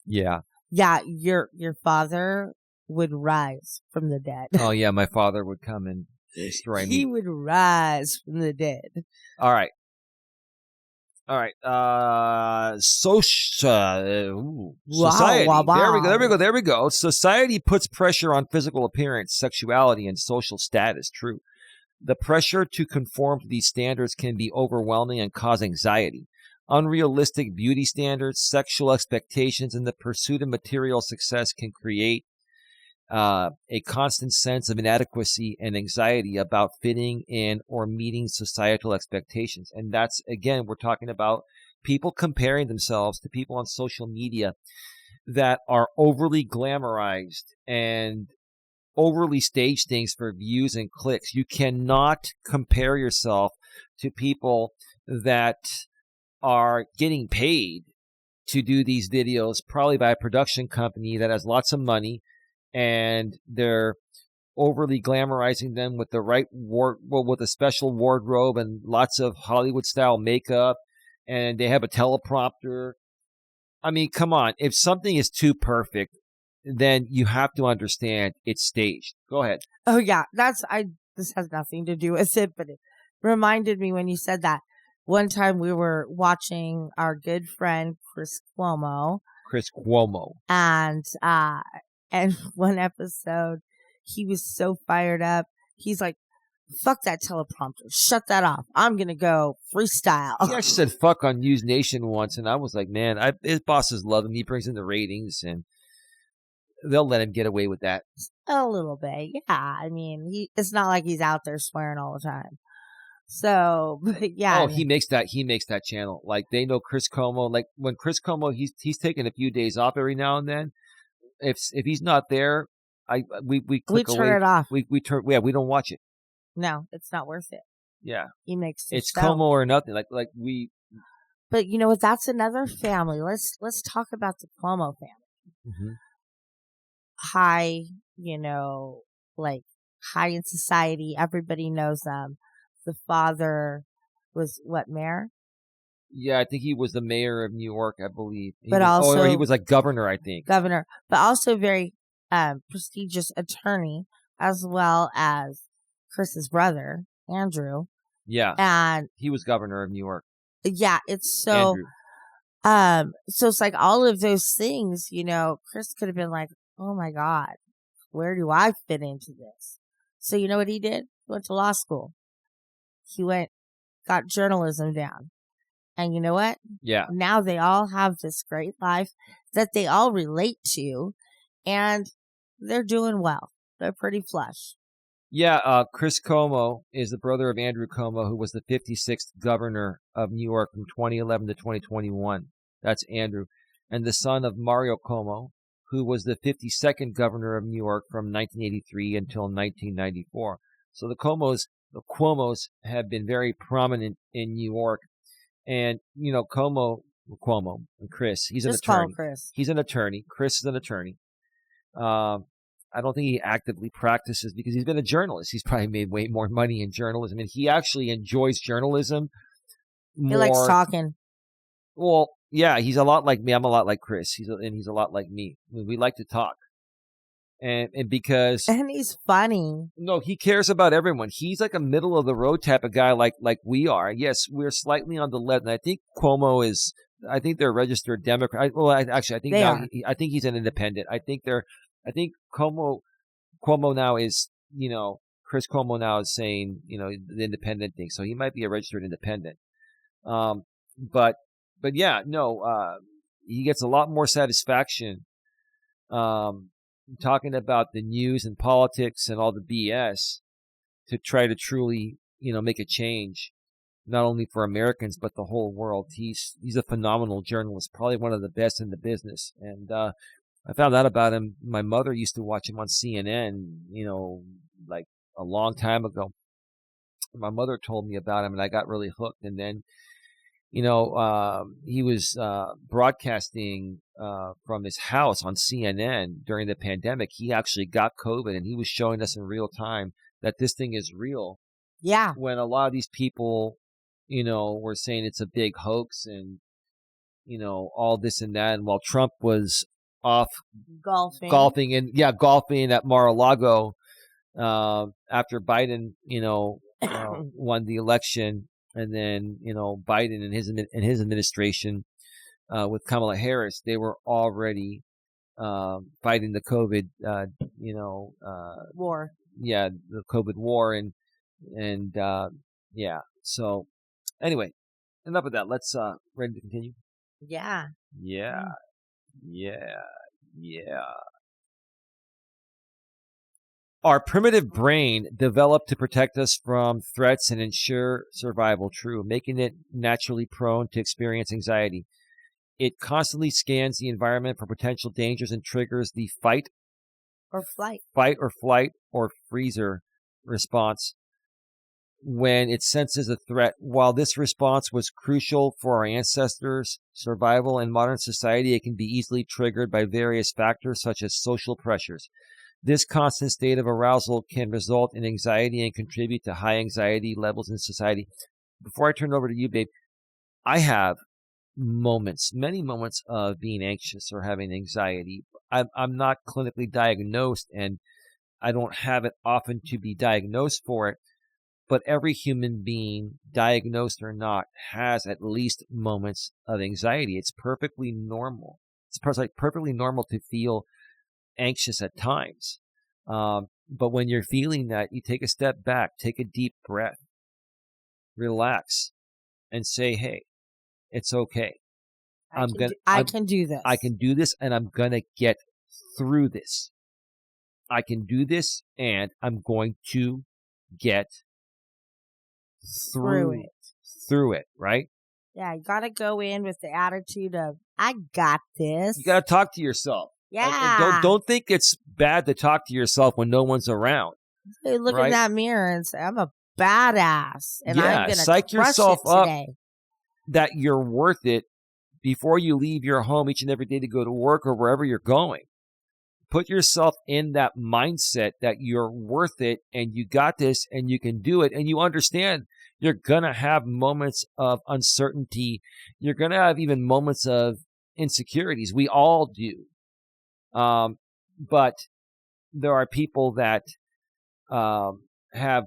Yeah. Yeah, your father would rise from the dead. Oh, yeah, my father would come and destroy me. He would rise from the dead. All right. Society. There we go. Society puts pressure on physical appearance, sexuality, and social status. True. The pressure to conform to these standards can be overwhelming and cause anxiety. Unrealistic beauty standards, sexual expectations, and the pursuit of material success can create a constant sense of inadequacy and anxiety about fitting in or meeting societal expectations. And that's, again, we're talking about people comparing themselves to people on social media that are overly glamorized and overly stage things for views and clicks. You cannot compare yourself to people that are getting paid to do these videos, probably by a production company that has lots of money, and they're overly glamorizing them with the with a special wardrobe and lots of Hollywood style makeup, and they have a teleprompter. I mean, come on. If something is too perfect, then you have to understand it's staged. Go ahead. Oh yeah, this has nothing to do with it, but it reminded me when you said that. One time we were watching our good friend Chris Cuomo. And one episode, he was so fired up. He's like, fuck that teleprompter. Shut that off. I'm going to go freestyle. He actually said fuck on News Nation once, and I was like, man, his bosses love him. He brings in the ratings, and they'll let him get away with that. A little bit, yeah. I mean, it's not like he's out there swearing all the time. So, yeah. Oh, he makes that channel. Like, they know Chris Cuomo. Like, when Chris Cuomo, he's taking a few days off every now and then. If he's not there, we click away. We turn it off. We don't watch it. No, it's not worth it. Yeah. He makes it's Cuomo or nothing. But you know what? That's another family. Let's talk about the Cuomo family. Mm-hmm. High, high in society. Everybody knows them. The father was what, mayor? Yeah, I think he was the mayor of New York, I believe. But Or he also was like governor, I think. governor, but also very prestigious attorney, as well as Chris's brother, Andrew. Yeah, And he was governor of New York. yeah, it's so Andrew. so it's like all of those things, Chris could have been like, oh my God, where do I fit into this? So you know what he did? He went to law school. He got journalism down. And you know what? Yeah. Now they all have this great life that they all relate to, and they're doing well. They're pretty flush. Yeah, Chris Cuomo is the brother of Andrew Cuomo, who was the 56th governor of New York from 2011 to 2021. That's Andrew. And the son of Mario Cuomo, who was the 52nd governor of New York from 1983 until 1994. So the Cuomos have been very prominent in New York. And, Cuomo and Chris, he's an attorney. Just call Chris. He's an attorney. Chris is an attorney. I don't think he actively practices because he's been a journalist. He's probably made way more money in journalism, and he actually enjoys journalism more. He likes talking. Well, yeah, he's a lot like me. I'm a lot like Chris. He's a lot like me. I mean, we like to talk, and because he's funny. No, he cares about everyone. He's like a middle of the road type of guy, like we are. Yes, we're slightly on the left, and I think Cuomo is. I think they're registered Democrat. I think he's an independent. I think Cuomo now is, Chris Cuomo now is saying, the independent thing. So he might be a registered independent. But yeah, no, he gets a lot more satisfaction, talking about the news and politics and all the BS to try to truly, make a change, not only for Americans, but the whole world. He's a phenomenal journalist, probably one of the best in the business. And, I found out about him. My mother used to watch him on CNN, like a long time ago. My mother told me about him, and I got really hooked. And then, he was broadcasting from his house on CNN during the pandemic. He actually got COVID, and he was showing us in real time that this thing is real. Yeah. When a lot of these people, were saying it's a big hoax and, all this and that. And while Trump was off golfing at Mar-a-Lago after Biden won the election, and then Biden and his administration with Kamala Harris, they were already fighting the COVID war. Yeah, the COVID war, and yeah. So anyway, enough of that. Let's ready to continue. Yeah. Our primitive brain developed to protect us from threats and ensure survival, true, making it naturally prone to experience anxiety. It constantly scans the environment for potential dangers and triggers the fight or flight or freezer response when it senses a threat. While this response was crucial for our ancestors' survival in modern society, it can be easily triggered by various factors such as social pressures. This constant state of arousal can result in anxiety and contribute to high anxiety levels in society. Before I turn it over to you, babe, I have many moments of being anxious or having anxiety. I'm not clinically diagnosed, and I don't have it often to be diagnosed for it. But every human being, diagnosed or not, has at least moments of anxiety. It's perfectly normal. It's perfectly normal to feel anxious at times. But when you're feeling that, you take a step back, take a deep breath, relax, and say, hey, it's okay. I can do this. I can do this, and I'm going to get through this. I can do this, and I'm going to get through it, right? Yeah, you got to go in with the attitude of, I got this. You got to talk to yourself. Yeah. And don't think it's bad to talk to yourself when no one's around. Hey, look in that mirror and say, I'm a badass. And I'm going to psych yourself up today. That you're worth it before you leave your home each and every day to go to work or wherever you're going. Put yourself in that mindset that you're worth it and you got this and you can do it. And you understand You're going to have moments of uncertainty. You're going to have even moments of insecurities. We all do. But there are people that have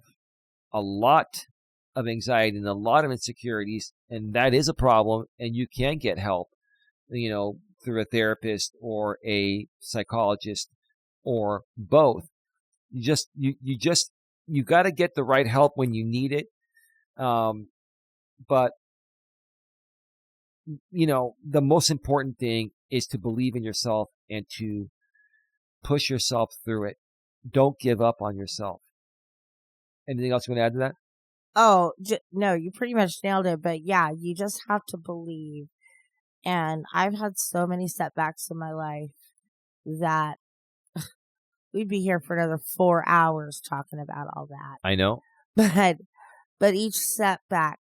a lot of anxiety and a lot of insecurities, and that is a problem, and you can get help, through a therapist or a psychologist or both. You got to get the right help when you need it. But the most important thing is to believe in yourself and to push yourself through it. Don't give up on yourself. Anything else you want to add to that? Oh, no, you pretty much nailed it. But yeah, you just have to believe. And I've had so many setbacks in my life that we'd be here for another 4 hours talking about all that. I know. But each setback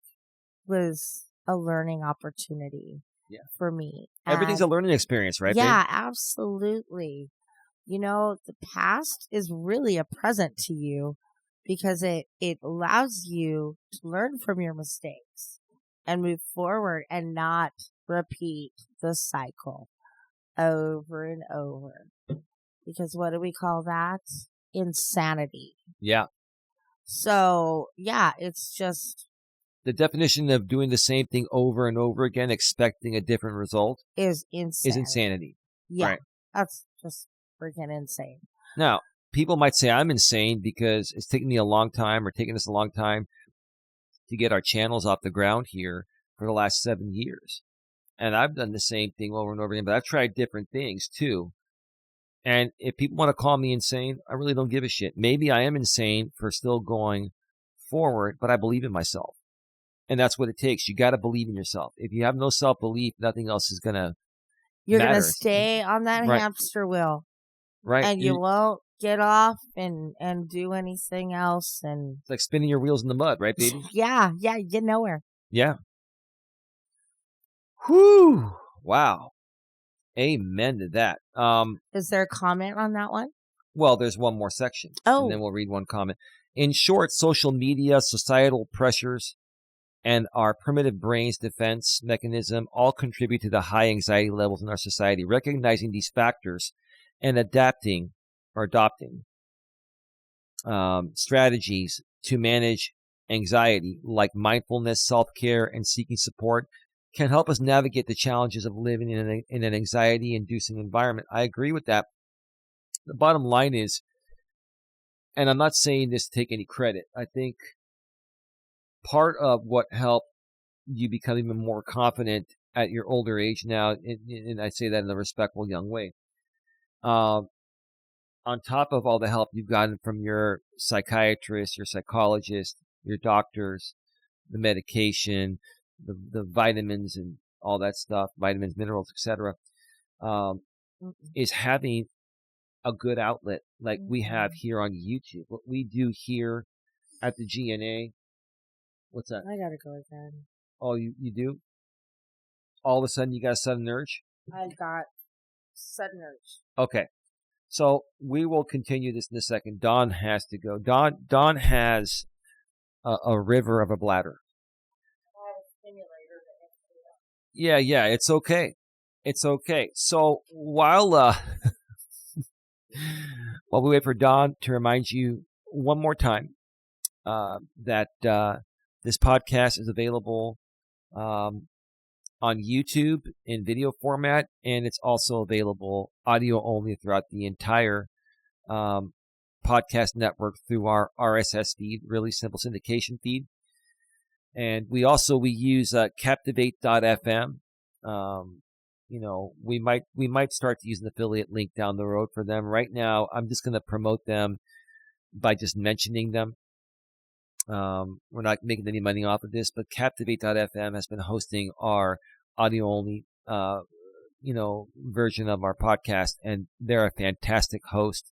was a learning opportunity for me. Everything's a learning experience, right? Yeah, babe? Absolutely. The past is really a present to you because it allows you to learn from your mistakes and move forward and not repeat the cycle over and over. Because what do we call that? Insanity. Yeah. So, yeah, it's just... The definition of doing the same thing over and over again, expecting a different result, is insanity. Yeah, right. That's just freaking insane. Now, people might say I'm insane because it's taken me a long time or taken us a long time to get our channels off the ground here for the last 7 years. And I've done the same thing over and over again, but I've tried different things too. And if people want to call me insane, I really don't give a shit. Maybe I am insane for still going forward, but I believe in myself. And that's what it takes. You got to believe in yourself. If you have no self-belief, nothing else is going to You're going to stay on that hamster wheel. Right. And you won't get off and do anything else. And it's like spinning your wheels in the mud, right, baby? Yeah, you get nowhere. Yeah. Whew. Wow. Amen to that. Is there a comment on that one? Well, there's one more section. Oh. And then we'll read one comment. In short, social media, societal pressures, and our primitive brain's defense mechanism all contribute to the high anxiety levels in our society. Recognizing these factors and adopting strategies to manage anxiety, like mindfulness, self-care, and seeking support, can help us navigate the challenges of living in an anxiety-inducing environment. I agree with that. The bottom line is, and I'm not saying this to take any credit, I think part of what helped you become even more confident at your older age now, and I say that in a respectful young way, on top of all the help you've gotten from your psychiatrist, your psychologist, your doctors, the medication, the vitamins and all that stuff, vitamins, minerals, etc., is having a good outlet like we have here on YouTube. What we do here at the GNA. What's that? I gotta go again. Oh, you do? All of a sudden you got a sudden urge? I got sudden urge. Okay. So we will continue this in a second. Dawn has to go. Dawn has a river of a bladder. I have a stimulator. Yeah, it's okay. It's okay. So while while we wait for Dawn to remind you one more time that this podcast is available on YouTube in video format, and it's also available audio only throughout the entire podcast network through our RSS feed, really simple syndication feed. And we use Captivate.fm. We might start to use an affiliate link down the road for them. Right now, I'm just going to promote them by just mentioning them. We're not making any money off of this, but Captivate.fm has been hosting our audio only, version of our podcast, and they're a fantastic host.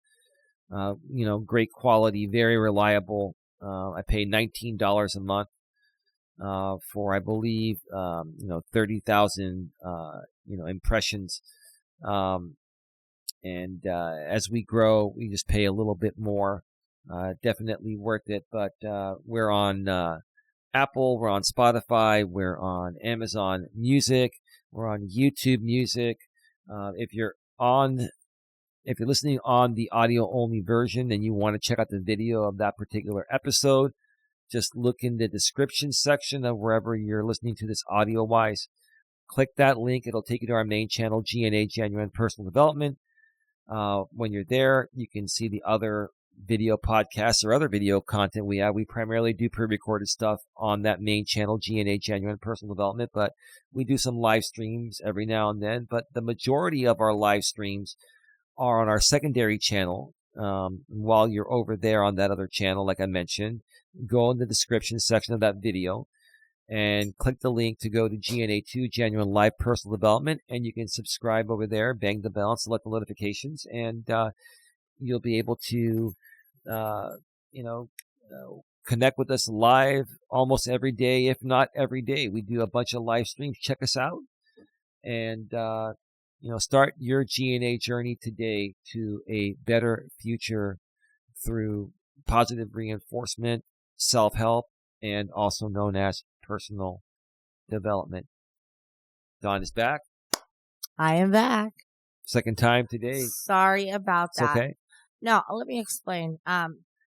Great quality, very reliable. I pay $19 a month for, I believe, 30,000, impressions. And as we grow, we just pay a little bit more. Definitely worth it, but we're on Apple, we're on Spotify, we're on Amazon Music, we're on YouTube Music. If you're listening on the audio only version and you want to check out the video of that particular episode, just look in the description section of wherever you're listening to this audio wise. Click that link. It'll take you to our main channel, G&A Genuine Personal Development. When you're there, you can see the other video podcasts or other video content we have. We primarily do pre-recorded stuff on that main channel, G&A Genuine Personal Development, but we do some live streams every now and then. But the majority of our live streams are on our secondary channel. While you're over there on that other channel, like I mentioned, go in the description section of that video and click the link to go to GNA2, Genuine Live Personal Development, and you can subscribe over there, bang the bell, and select the notifications, and you'll be able to connect with us live almost every day, if not every day. We do a bunch of live streams. Check us out and, start your G&A journey today to a better future through positive reinforcement, self-help, and also known as personal development. Dawn is back. I am back. Second time today. Sorry about that. It's okay. No, let me explain. Now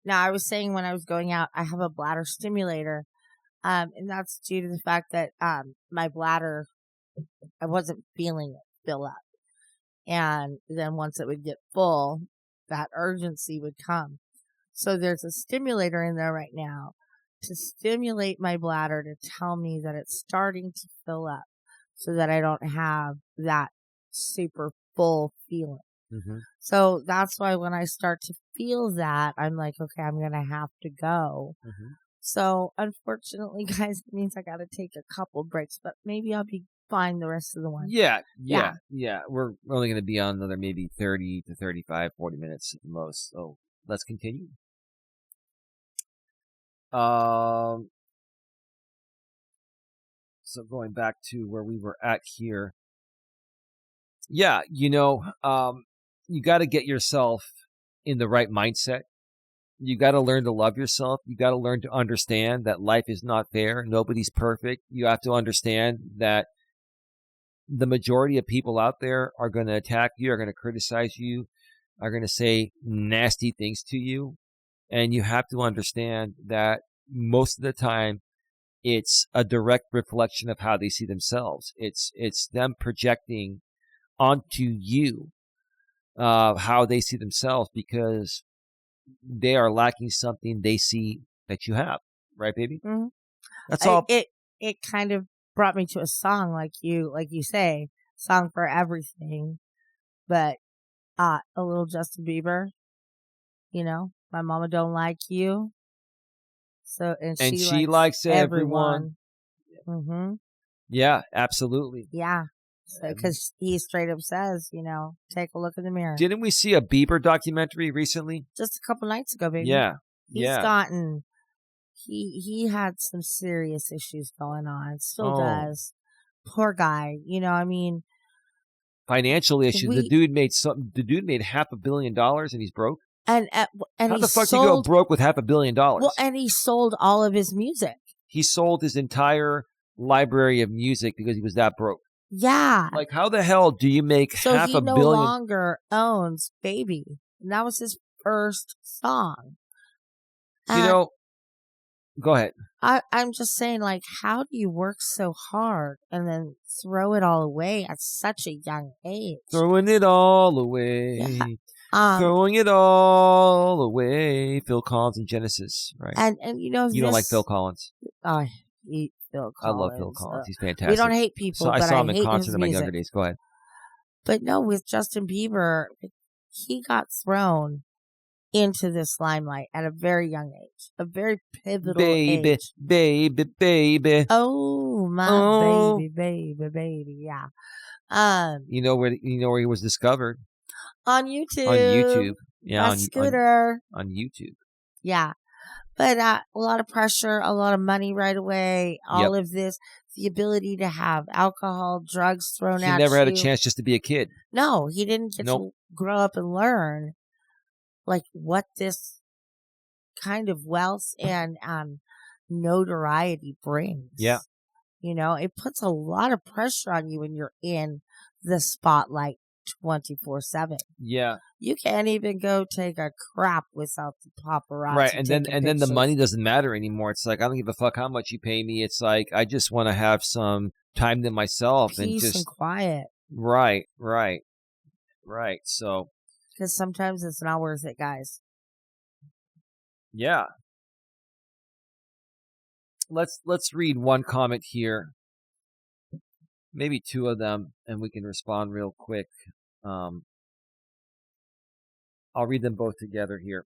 I was saying when I was going out, I have a bladder stimulator. And that's due to the fact that my bladder, I wasn't feeling it fill up. And then once it would get full, that urgency would come. So there's a stimulator in there right now to stimulate my bladder to tell me that it's starting to fill up so that I don't have that super full feeling. Mm-hmm. So that's why when I start to feel that, I'm like, okay, I'm going to have to go. Mm-hmm. So unfortunately, guys, it means I got to take a couple breaks, but maybe I'll be fine the rest of the one. Yeah. We're only going to be on another maybe 30 to 35, 40 minutes at the most. So let's continue. So going back to where we were at here. Yeah, you got to get yourself in the right mindset. You got to learn to love yourself. You got to learn to understand that life is not fair. Nobody's perfect. You have to understand that the majority of people out there are going to attack you, are going to criticize you, are going to say nasty things to you. And you have to understand that most of the time, it's a direct reflection of how they see themselves. It's them projecting onto you how they see themselves because they are lacking something they see that you have. Right, baby? Mm-hmm. That's all. It kind of brought me to a song like you say, song for everything, but a little Justin Bieber, my mama don't like you. So, and she likes everyone. Mm-hmm. Yeah, absolutely. Yeah. Because he straight up says, take a look in the mirror. Didn't we see a Bieber documentary recently? Just a couple nights ago, baby. Yeah. He's gotten, he had some serious issues going on. Still does. Poor guy. Financial issues. The dude made $500 million and he's broke. And how the fuck do you go broke with $500 million? Well, and he sold all of his music. He sold his entire library of music because he was that broke. Yeah. Like, how the hell do you make $500 million? So he no longer owns Baby. And that was his first song. Go ahead. I'm just saying, like, how do you work so hard and then throw it all away at such a young age? Throwing it all away. Yeah. Throwing it all away. Phil Collins and Genesis, right? And you don't like Phil Collins. I hate Phil Collins. I love Phil Collins. He's fantastic. We don't hate people, I but saw him I in hate concert his in my music. younger days. Go ahead. But no, with Justin Bieber, he got thrown into this limelight at a very young age, a very pivotal age. Baby. Oh, my baby. Yeah. You know where he was discovered? On YouTube. Yeah, on Scooter. On YouTube. Yeah. But a lot of pressure, a lot of money right away, all of this, the ability to have alcohol, drugs thrown at you. He never had a chance just to be a kid. No, he didn't get to grow up and learn like what this kind of wealth and notoriety brings. Yeah. You know, it puts a lot of pressure on you when you're in the spotlight 24/7. Yeah. You can't even go take a crap without the paparazzi. Right. And then taking the pictures. money doesn't matter anymore. It's like, I don't give a fuck how much you pay me. It's like, I just want to have some time to myself and Peace just and quiet. Right. So, Because sometimes it's not worth it, guys. yeah. Let's read one comment here. Maybe two of them, and we can respond real quick. I'll read them both together here.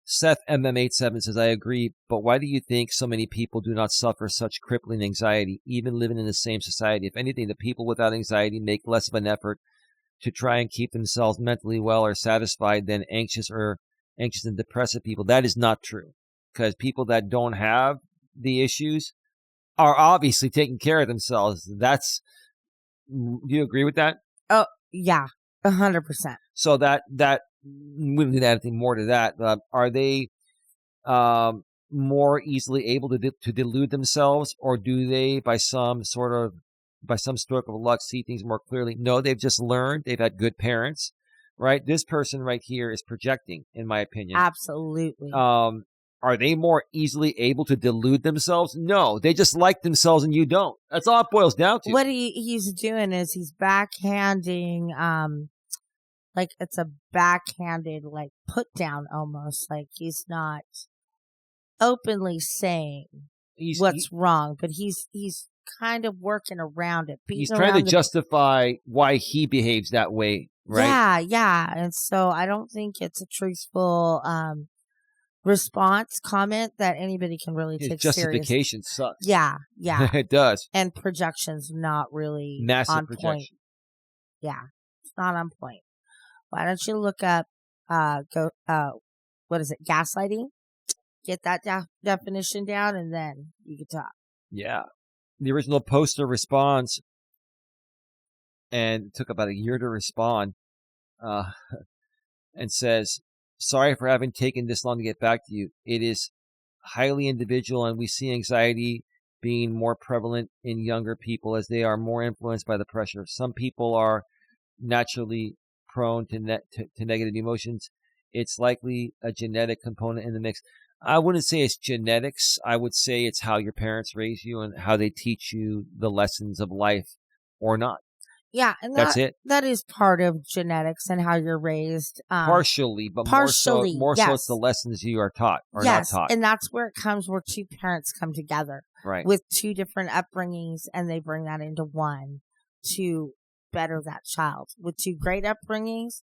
Seth MM87 says, I agree, but why do you think so many people do not suffer such crippling anxiety, even living in the same society? If anything, the people without anxiety make less of an effort to try and keep themselves mentally well or satisfied than anxious and depressive people. That is not true, because people that don't have the issues are obviously taking care of themselves. Do you agree with that? Oh, yeah, 100%. So that we don't need to add anything more to that. Are they more easily able to delude themselves, or do they, by some stroke of luck, see things more clearly? No, they've just learned. They've had good parents, right? This person right here is projecting, in my opinion. Absolutely. Are they more easily able to delude themselves? No, they just like themselves and you don't. That's all it boils down to. What he's doing is he's backhanding, like it's a backhanded, like put down almost. Like he's not openly saying what's wrong, but he's kind of working around it. He's trying to justify why he behaves that way, right? Yeah. And so I don't think it's a truthful comment that anybody can really take seriously. Justification sucks. Yeah. It does. And projection's not really massive on projection. point. Yeah, it's not on point. Why don't you look up what is it, gaslighting? Get that definition down, and then you can talk. Yeah. The original poster responds, and it took about a year to respond, and says, sorry for having taken this long to get back to you. It is highly individual, and we see anxiety being more prevalent in younger people as they are more influenced by the pressure. Some people are naturally prone to negative emotions. It's likely a genetic component in the mix. I wouldn't say it's genetics. I would say it's how your parents raise you and how they teach you the lessons of life or not. Yeah, and that's it. That is part of genetics and how you're raised. Partially, but more so it's the lessons you are taught or not taught. And that's where it comes, where two parents come together, right, with two different upbringings, and they bring that into one to better that child. With two great upbringings,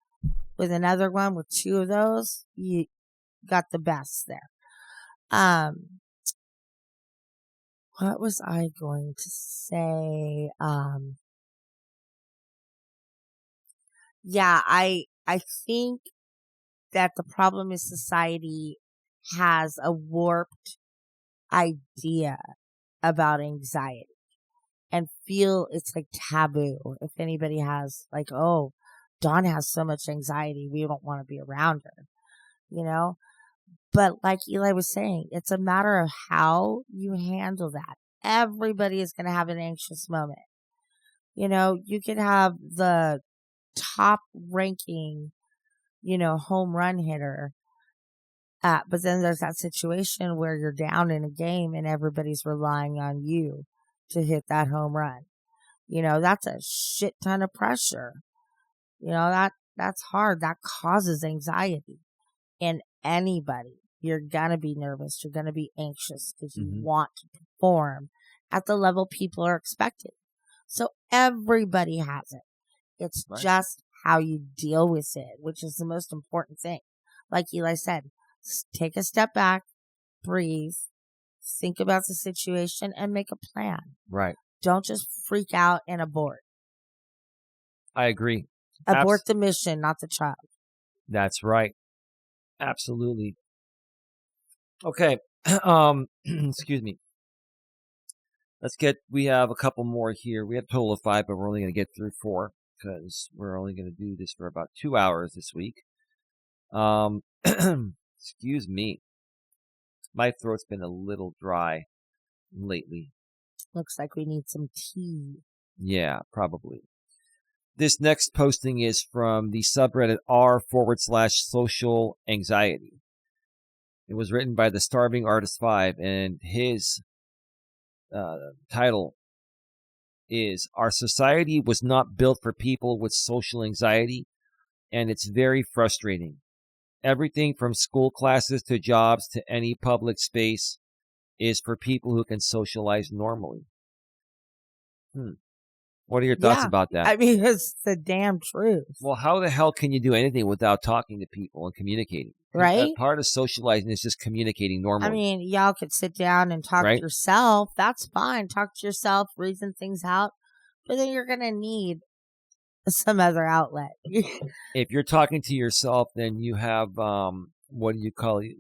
with another one with two of those, you got the best there. What was I going to say? Yeah, I think that the problem is society has a warped idea about anxiety and feel it's like taboo. If anybody has like, oh, Dawn has so much anxiety, we don't want to be around her, you know? But like Eli was saying, it's a matter of how you handle that. Everybody is going to have an anxious moment. You know, you could have the top ranking, home run hitter. But then there's that situation where you're down in a game and everybody's relying on you to hit that home run. That's a shit ton of pressure. That's hard. That causes anxiety in anybody. You're going to be nervous. You're going to be anxious because you want to perform at the level people are expecting. So everybody has it. It's just how you deal with it, which is the most important thing. Like Eli said, take a step back, breathe, think about the situation, and make a plan. Right. Don't just freak out and abort. I agree. Abort the mission, not the child. That's right. Absolutely. Okay. Excuse me. We have a couple more here. We have a total of 5, but we're only going to get through 4 because we're only going to do this for about 2 hours this week. Excuse me. My throat's been a little dry lately. Looks like we need some tea. Yeah, probably. This next posting is from the subreddit r/social anxiety. It was written by the Starving Artist 5, and his title is "Our society was not built for people with social anxiety, and it's very frustrating. Everything from school classes to jobs to any public space is for people who can socialize normally." What are your thoughts Yeah, about that? I mean, it's the damn truth, Well, how the hell can you do anything without talking to people and communicating? right? Part of socializing is just communicating I normally, mean, y'all could sit down and talk to right? yourself. That's fine. Talk to yourself, reason things out. But then you're going to need some other outlet. If you're talking to yourself, then you have what do you call it?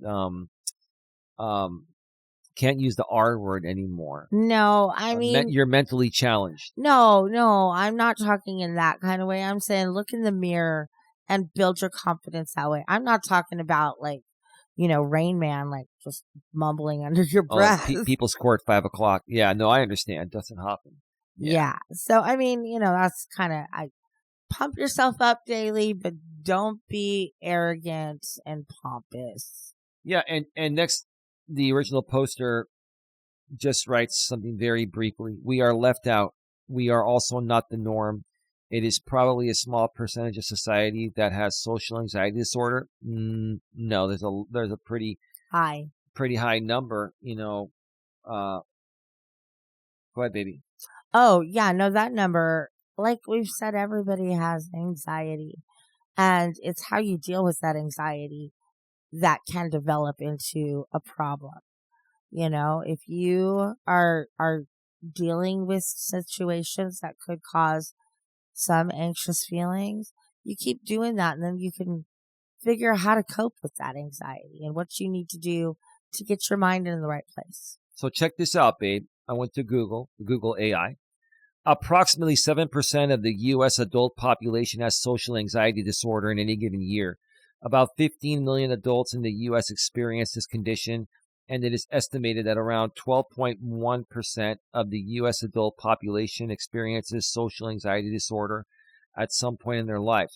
Can't use the R word anymore. No, I mean, You're mentally challenged. no, I'm not talking in that kind of way. I'm saying look in the mirror and build your confidence that way. I'm not talking about like, Rain Man, like just mumbling under your breath. People score at 5:00. Yeah, no, I understand. Dustin Hoffman. Yeah. So, I mean, that's kind of, I pump yourself up daily, but don't be arrogant and pompous. Yeah, and next, the original poster just writes something very briefly. "We are left out. We are also not the norm. It is probably a small percentage of society that has social anxiety disorder." No, there's a pretty high number. Go ahead, baby. Oh, yeah, no, that number, like we've said, everybody has anxiety, and it's how you deal with that anxiety that can develop into a problem. If you are dealing with situations that could cause some anxious feelings, you keep doing that, and then you can figure out how to cope with that anxiety and what you need to do to get your mind in the right place. So check this out, babe. I went to Google AI. Approximately 7% of the U.S. adult population has social anxiety disorder in any given year. About 15 million adults in the U.S. experience this condition, and it is estimated that around 12.1% of the U.S. adult population experiences social anxiety disorder at some point in their life.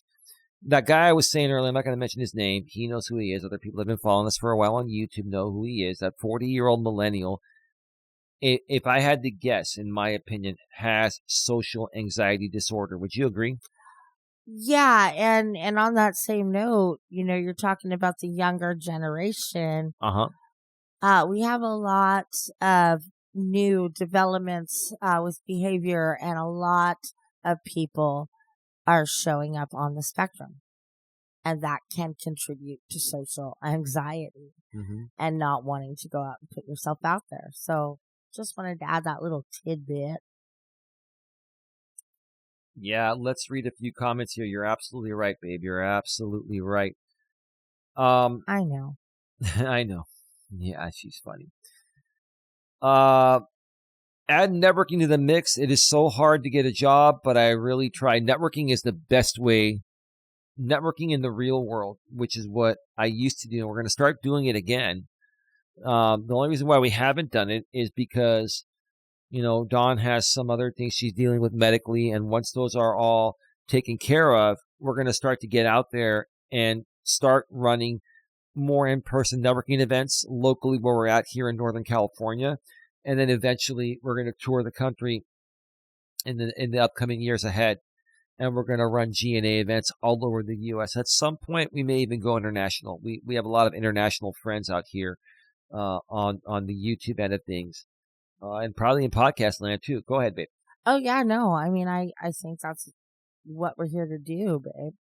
That guy I was saying earlier, I'm not going to mention his name. He knows who he is. Other people have been following us for a while on YouTube know who he is. That 40-year-old millennial, if I had to guess, in my opinion, has social anxiety disorder. Would you agree? Yeah, and on that same note, you're talking about the younger generation. We have a lot of new developments with behavior, and a lot of people are showing up on the spectrum, and that can contribute to social anxiety and not wanting to go out and put yourself out there. So just wanted to add that little tidbit. Yeah, let's read a few comments here. You're absolutely right, babe. You're absolutely right. I know. I know. Yeah, she's funny. Add networking to the mix. It is so hard to get a job, but I really try. Networking is the best way. Networking in the real world, which is what I used to do. We're going to start doing it again. The only reason why we haven't done it is because, Dawn has some other things she's dealing with medically. And once those are all taken care of, we're going to start to get out there and start running more in-person networking events locally where we're at here in Northern California. And then eventually we're going to tour the country in the upcoming years ahead. And we're going to run G&A events all over the U.S. At some point, we may even go international. We have a lot of international friends out here on the YouTube end of things. And probably in podcast land, too. Go ahead, babe. Oh, yeah, no. I mean, I think that's what we're here to do, babe.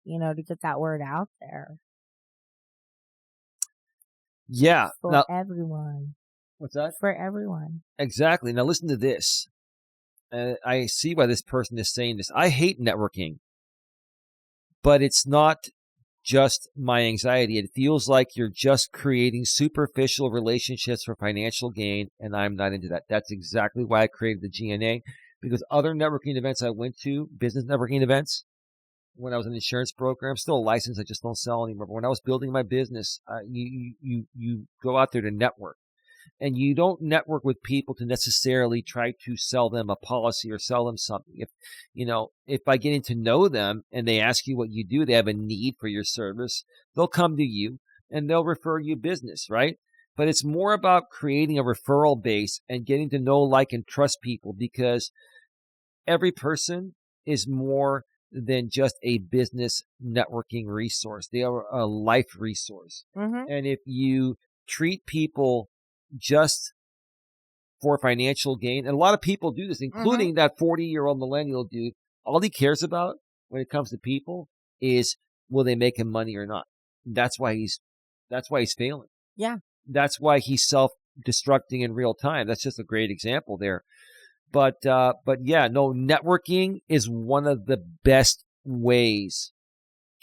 To get that word out there. Yeah. For everyone. What's that? For everyone. Exactly. Now, listen to this. I see why this person is saying this. I hate networking, but it's not just my anxiety. It feels like you're just creating superficial relationships for financial gain, and I'm not into that. That's exactly why I created the GNA, because other networking events I went to, business networking events, when I was an insurance broker. I'm still licensed. I just don't sell anymore. But when I was building my business, you go out there to network. And you don't network with people to necessarily try to sell them a policy or sell them something. If by getting to know them and they ask you what you do, they have a need for your service, they'll come to you and they'll refer you business, right? But it's more about creating a referral base and getting to know, like, and trust people, because every person is more than just a business networking resource. They are a life resource. Mm-hmm. And if you treat people just for financial gain, and a lot of people do this, including that 40-year-old millennial dude, all he cares about when it comes to people is, will they make him money or not? That's why he's failing. Yeah. That's why he's self-destructing in real time. That's just a great example there. But yeah, no, networking is one of the best ways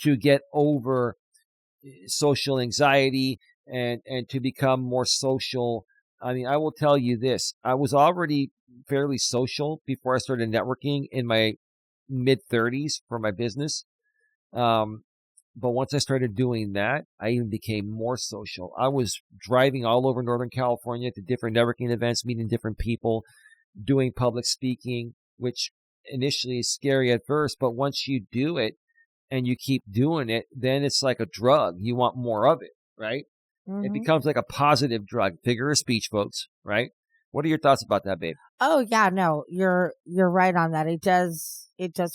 to get over social anxiety and to become more social. I mean, I will tell you this. I was already fairly social before I started networking in my mid-30s for my business. But once I started doing that, I even became more social. I was driving all over Northern California to different networking events, meeting different people, doing public speaking, which initially is scary at first, but once you do it and you keep doing it, then it's like a drug. You want more of it, right? Mm-hmm. It becomes like a positive drug. Figure of speech, folks, right? What are your thoughts about that, babe? Oh yeah, no, you're right on that. It does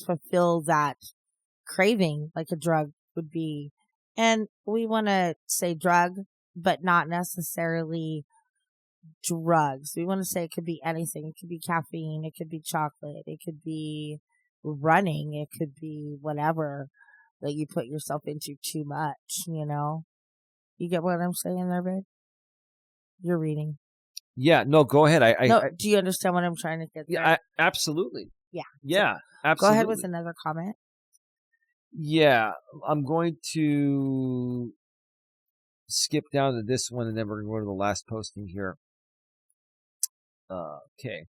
fulfill that craving like a drug would be. And we want to say drug, but not necessarily drugs. We want to say it could be anything. It could be caffeine. It could be chocolate. It could be running. It could be whatever that you put yourself into too much, You get what I'm saying there, babe? You're reading. Yeah, no, go ahead. Do you understand what I'm trying to get there? Yeah, absolutely. Yeah. Yeah, so absolutely. Go ahead with another comment. Yeah, I'm going to skip down to this one, and then we're going to go to the last posting here. Okay.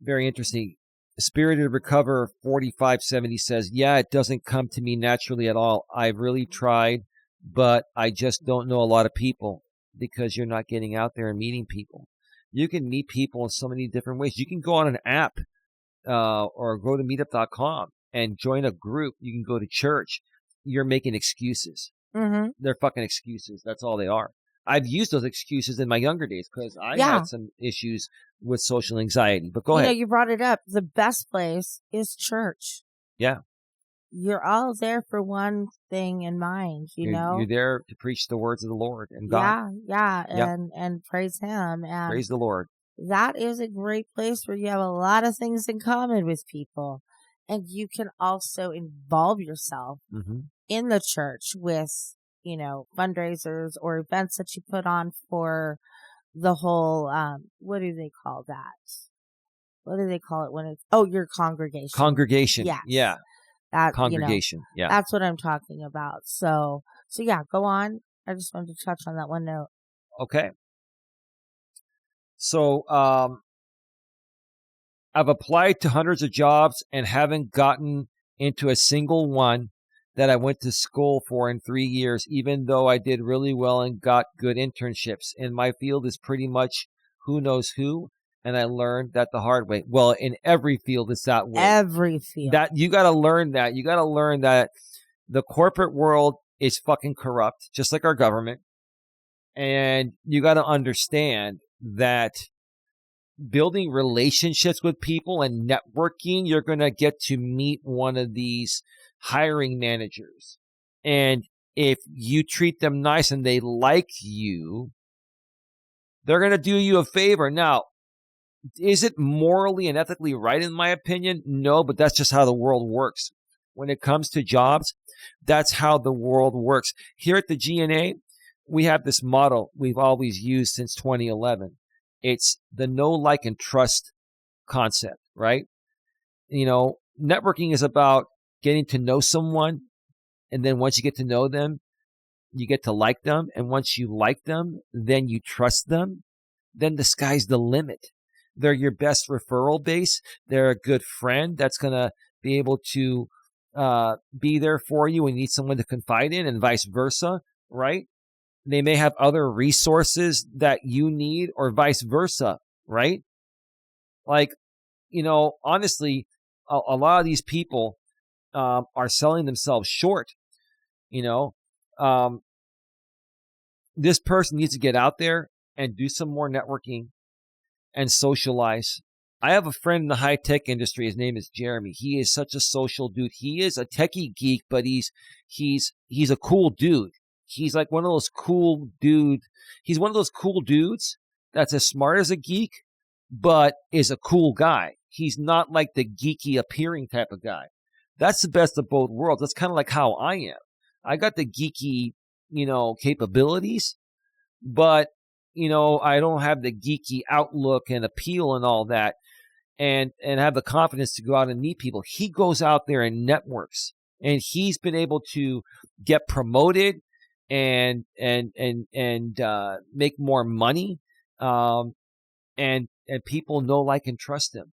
Very interesting. Spirited Recover 4570 says, yeah, it doesn't come to me naturally at all. I've really tried, but I just don't know a lot of people because you're not getting out there and meeting people. You can meet people in so many different ways. You can go on an app or go to meetup.com and join a group. You can go to church. You're making excuses. Mm-hmm. They're fucking excuses. That's all they are. I've used those excuses in my younger days because I had some issues with social anxiety. But go ahead. You brought it up. The best place is church. Yeah. You're all there for one thing in mind, You're there to preach the words of the Lord and God. Yeah. And praise Him. And praise the Lord. That is a great place where you have a lot of things in common with people. And you can also involve yourself in the church with, fundraisers or events that you put on for the whole, what do they call that? What do they call it when it's, your congregation. Congregation. Yes. Yeah. That, congregation. Yeah. That's what I'm talking about. So yeah, go on. I just wanted to touch on that one note. Okay. So, I've applied to hundreds of jobs and haven't gotten into a single one that I went to school for in 3 years, even though I did really well and got good internships. And my field is pretty much who knows who. And I learned that the hard way. Well, in every field, it's that way. Every field. That you got to learn that. You got to learn that the corporate world is fucking corrupt, just like our government. And you got to understand that building relationships with people and networking, you're going to get to meet one of these hiring managers. And if you treat them nice and they like you, they're going to do you a favor. Now, is it morally and ethically right in my opinion? No, but that's just how the world works. When it comes to jobs, that's how the world works. Here at the GNA, we have this motto we've always used since 2011. It's the know, like, and trust concept, right? Networking is about getting to know someone, and then once you get to know them, you get to like them, and once you like them, then you trust them, then the sky's the limit. They're your best referral base. They're a good friend that's going to be able to be there for you when you need someone to confide in, and vice versa, right? They may have other resources that you need, or vice versa, right? Like, honestly, a lot of these people are selling themselves short. Um, this person needs to get out there and do some more networking and socialize. I have a friend in the high-tech industry. His name is Jeremy. He is such a social dude. He is a techie geek, but he's a cool dude. He's like one of those cool dude. He's one of those cool dudes that's as smart as a geek, but is a cool guy. He's not like the geeky appearing type of guy. That's the best of both worlds. That's kind of like how I am. I got the geeky, capabilities, but I don't have the geeky outlook and appeal and all that, and have the confidence to go out and meet people. He goes out there and networks, and he's been able to get promoted and make more money, and people know, like, and trust him.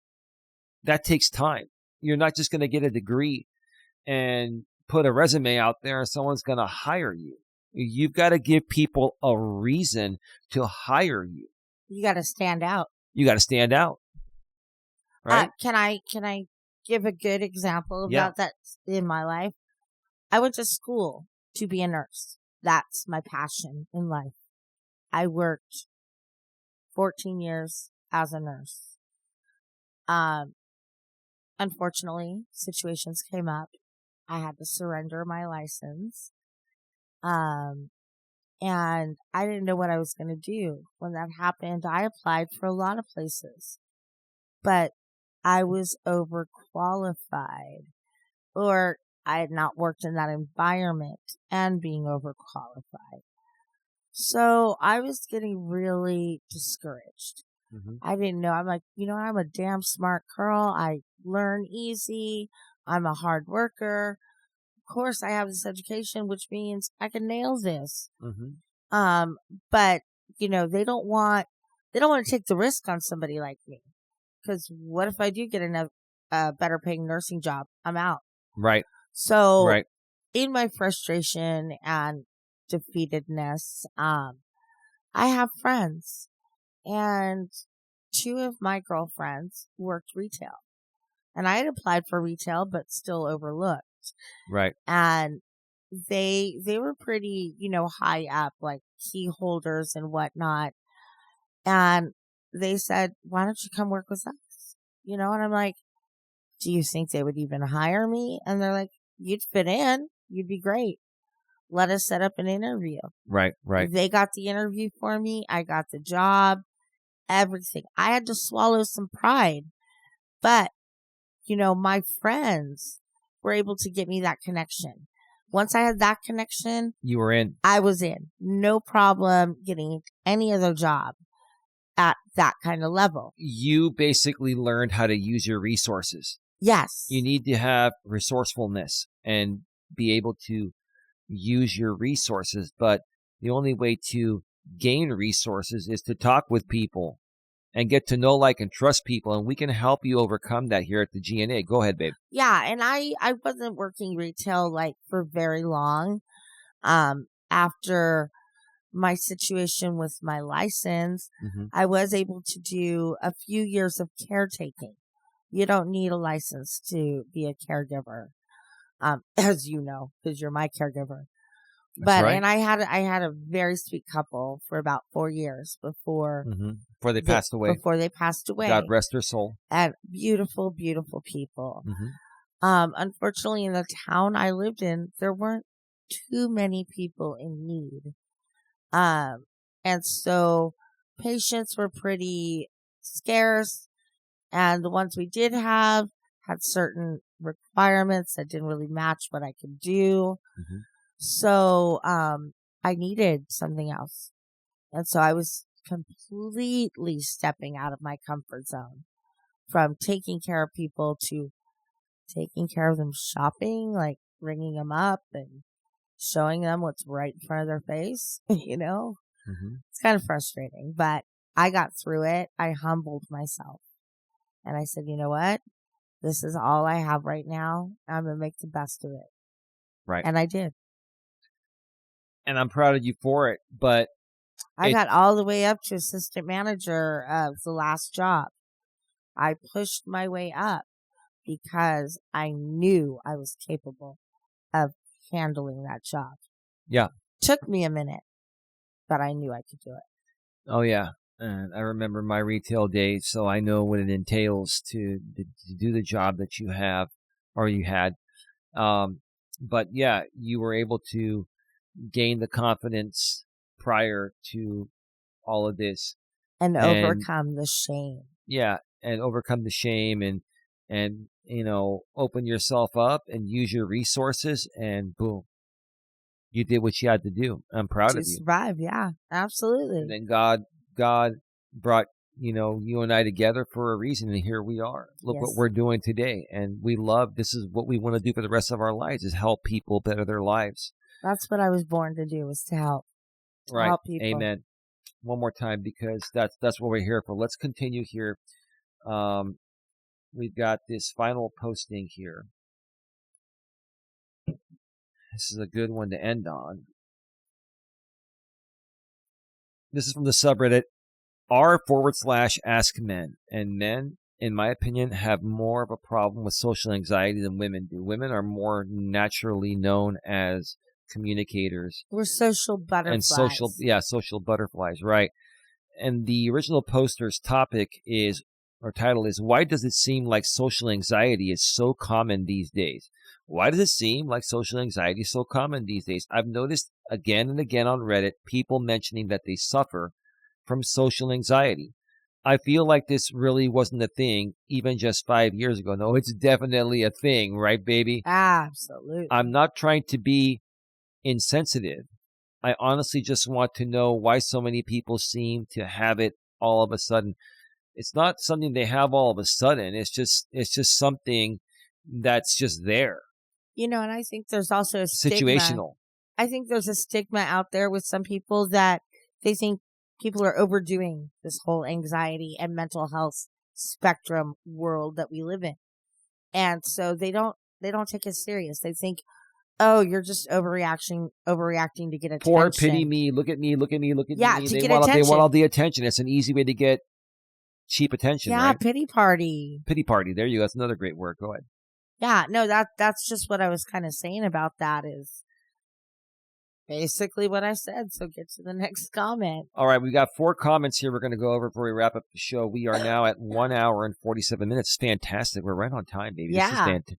That takes time. You're not just going to get a degree and put a resume out there and someone's going to hire you. You've got to give people a reason to hire you. You got to stand out. You got to stand out. Right? Can I give a good example about that in my life? I went to school to be a nurse. That's my passion in life. I worked 14 years as a nurse. Unfortunately, situations came up. I had to surrender my license. And I didn't know what I was going to do. When that happened, I applied for a lot of places, but I was overqualified, or I had not worked in that environment and being overqualified. So I was getting really discouraged. Mm-hmm. I didn't know. I'm like, I'm a damn smart girl. I learn easy. I'm a hard worker. Of course, I have this education, which means I can nail this. Mm-hmm. But they don't want to take the risk on somebody like me, because what if I do get a better paying nursing job? I'm out. Right. So, in my frustration and defeatedness, I have friends, and two of my girlfriends worked retail, and I had applied for retail, but still overlooked. Right. And they were pretty, high up, like key holders and whatnot. And they said, why don't you come work with us? And I'm like, do you think they would even hire me? And they're like, you'd fit in. You'd be great. Let us set up an interview. Right. They got the interview for me. I got the job, everything. I had to swallow some pride. But, my friends were able to get me that connection. Once I had that connection, you were in. I was in. No problem getting any other job at that kind of level. You basically learned how to use your resources. Yes. You need to have resourcefulness and be able to use your resources. But the only way to gain resources is to talk with people and get to know, like, and trust people. And we can help you overcome that here at the GNA. Go ahead, babe. Yeah. And I wasn't working retail for very long. After my situation with my license, mm-hmm. I was able to do a few years of caretaking. You don't need a license to be a caregiver, as you know, because you're my caregiver. But right. And I had a very sweet couple for about 4 years before they passed away. Before they passed away. God rest their soul. And beautiful, beautiful people. Mm-hmm. Unfortunately, in the town I lived in, there weren't too many people in need. And so patients were pretty scarce, and the ones we did have had certain requirements that didn't really match what I could do. Mm-hmm. So, I needed something else. And so I was completely stepping out of my comfort zone, from taking care of people to taking care of them shopping, like ringing them up and showing them what's right in front of their face, Mm-hmm. It's kind of frustrating, but I got through it. I humbled myself and I said, you know what? this is all I have right now. I'm going to make the best of it. Right. And I did. And I'm proud of you for it. But I got all the way up to assistant manager of the last job. I pushed my way up because I knew I was capable of handling that job. Yeah. Took me a minute, but I knew I could do it. Oh, yeah. And I remember my retail days, so I know what it entails to do the job that you have or you had. But yeah, you were able to gain the confidence prior to all of this. And overcome the shame. Yeah, and overcome the shame and you know, open yourself up and use your resources, and boom, you did what you had to do. I'm proud of you. Survive, yeah, absolutely. And then God brought, you know, you and I together for a reason, and here we are. Look what we're doing today, and this is what we want to do for the rest of our lives, is help people better their lives. That's what I was born to do, was to help. Right. Help people. Amen. One more time, because that's what we're here for. Let's continue here. We've got this final posting here. This is a good one to end on. This is from the subreddit r/askmen. And men, in my opinion, have more of a problem with social anxiety than women do. Women are more naturally known as communicators. We're social butterflies. And social butterflies, right. And the original poster's title is, why does it seem like social anxiety is so common these days? Why does it seem like social anxiety is so common these days? I've noticed again and again on Reddit, people mentioning that they suffer from social anxiety. I feel like this really wasn't a thing even just 5 years ago. No, it's definitely a thing, right, baby? Absolutely. I'm not trying to be insensitive. I honestly just want to know why so many people seem to have it all of a sudden. It's not something they have all of a sudden. It's just something that's just there. You know, and I think there's also a situational. Stigma. I think there's a stigma out there with some people that they think people are overdoing this whole anxiety and mental health spectrum world that we live in. And so they don't take it serious. They think, oh, you're just overreacting to get attention. Poor pity me. Look at me. To me. Get attention. They want all the attention. It's an easy way to get cheap attention. Yeah, right? Pity party. Pity party. There you go. That's another great word. Go ahead. Yeah, no, that's just what I was kind of saying about that, is basically what I said. So get to the next comment. All right, we got 4 comments here we're going to go over before we wrap up the show. We are now at 1 hour and 47 minutes. It's fantastic. We're right on time, baby. Yeah. This is fantastic.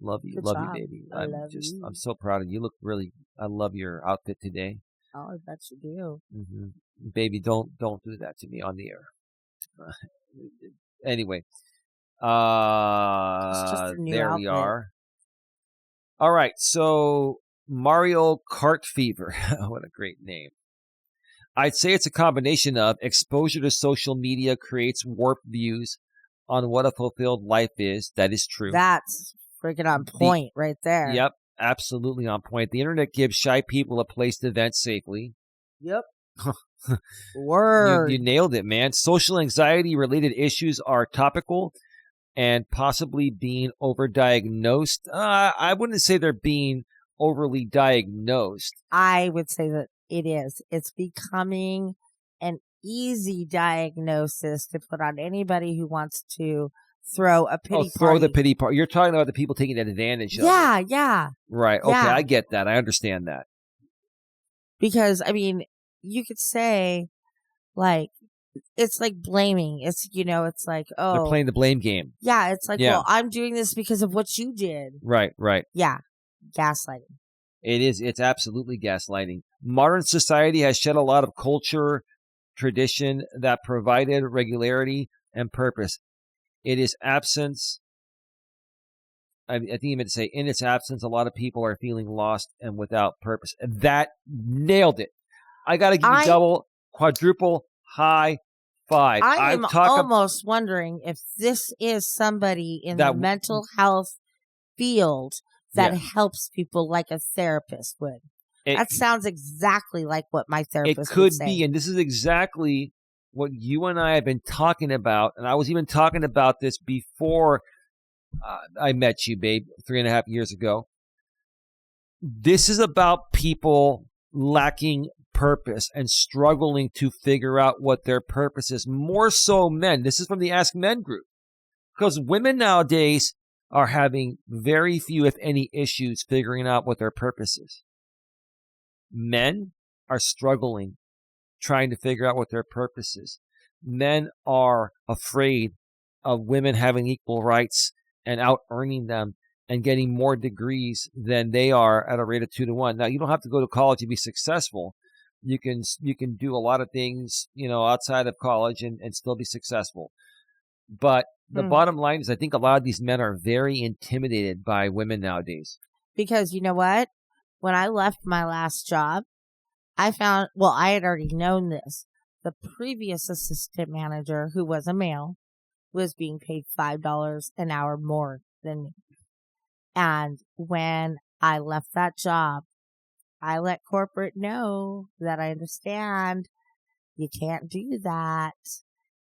Love you. Good Love job. you, baby. I love you. I'm so proud of you. You look really, I love your outfit today. Oh, I bet you do. Mm-hmm. Baby, don't do that to me on the air. Anyway. There outfit. we are. All right, so Mario Kart Fever. What a great name. I'd say it's a combination of exposure to social media creates warped views on what a fulfilled life is. That is true. That's freaking on point right there. Yep, absolutely on point. The internet gives shy people a place to vent safely. Yep. Word. You nailed it, man. Social anxiety-related issues are topical and possibly being overdiagnosed. I wouldn't say they're being overly diagnosed. I would say that it is. It's becoming an easy diagnosis to put on anybody who wants to throw a pity party. Throw the pity party. You're talking about the people taking advantage of it. Yeah. Right. Okay, yeah. I get that. I understand that. Because, I mean, you could say, like, it's like blaming. It's, it's like, oh. They're playing the blame game. Yeah, it's like, well, I'm doing this because of what you did. Right. Yeah, gaslighting. It is. It's absolutely gaslighting. Modern society has shed a lot of culture, tradition that provided regularity and purpose. It is absence. I think you meant to say, in its absence, a lot of people are feeling lost and without purpose. That nailed it. I got to give you double, quadruple, high five. I'm almost wondering if this is somebody in the mental health field that helps people like a therapist would. That sounds exactly like what my therapist would say. It could be, and this is exactly what you and I have been talking about, and I was even talking about this before I met you, babe, 3.5 years ago. This is about people lacking purpose and struggling to figure out what their purpose is. More so men. This is from the Ask Men group. Because women nowadays are having very few, if any, issues figuring out what their purpose is. Men are struggling trying to figure out what their purpose is. Men are afraid of women having equal rights and out earning them and getting more degrees than they are at a rate of 2-to-1. Now, you don't have to go to college to be successful. You can do a lot of things, outside of college and still be successful. But the bottom line is I think a lot of these men are very intimidated by women nowadays. Because you know what? When I left my last job, I found, I had already known this. The previous assistant manager, who was a male, was being paid $5 an hour more than me. And when I left that job, I let corporate know that I understand you can't do that.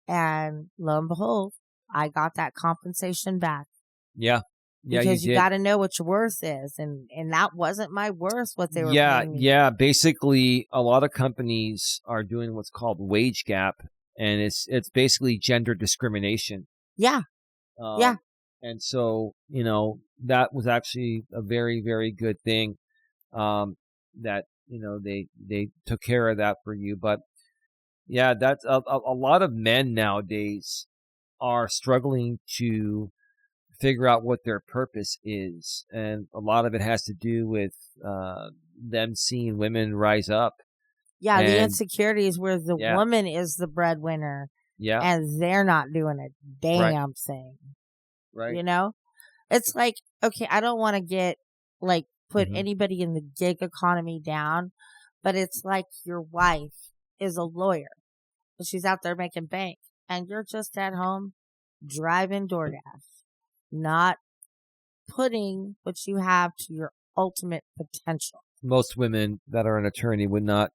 And lo and behold, I got that compensation back. Yeah. Yeah, because you did. got to know what your worth is. And that wasn't my worth, what they were paying me. Yeah. Basically, a lot of companies are doing what's called wage gap. And it's basically gender discrimination. Yeah. Yeah. And so, that was actually a very, very good thing that, they took care of that for you. But yeah, that's a lot of men nowadays are struggling to figure out what their purpose is. And a lot of it has to do with them seeing women rise up. Yeah, the insecurities where the woman is the breadwinner. Yeah. And they're not doing a damn thing. Right. It's like, okay, I don't want to get put anybody in the gig economy down, but it's like your wife is a lawyer and she's out there making bank and you're just at home driving DoorDash, not putting what you have to your ultimate potential. Most women that are an attorney would not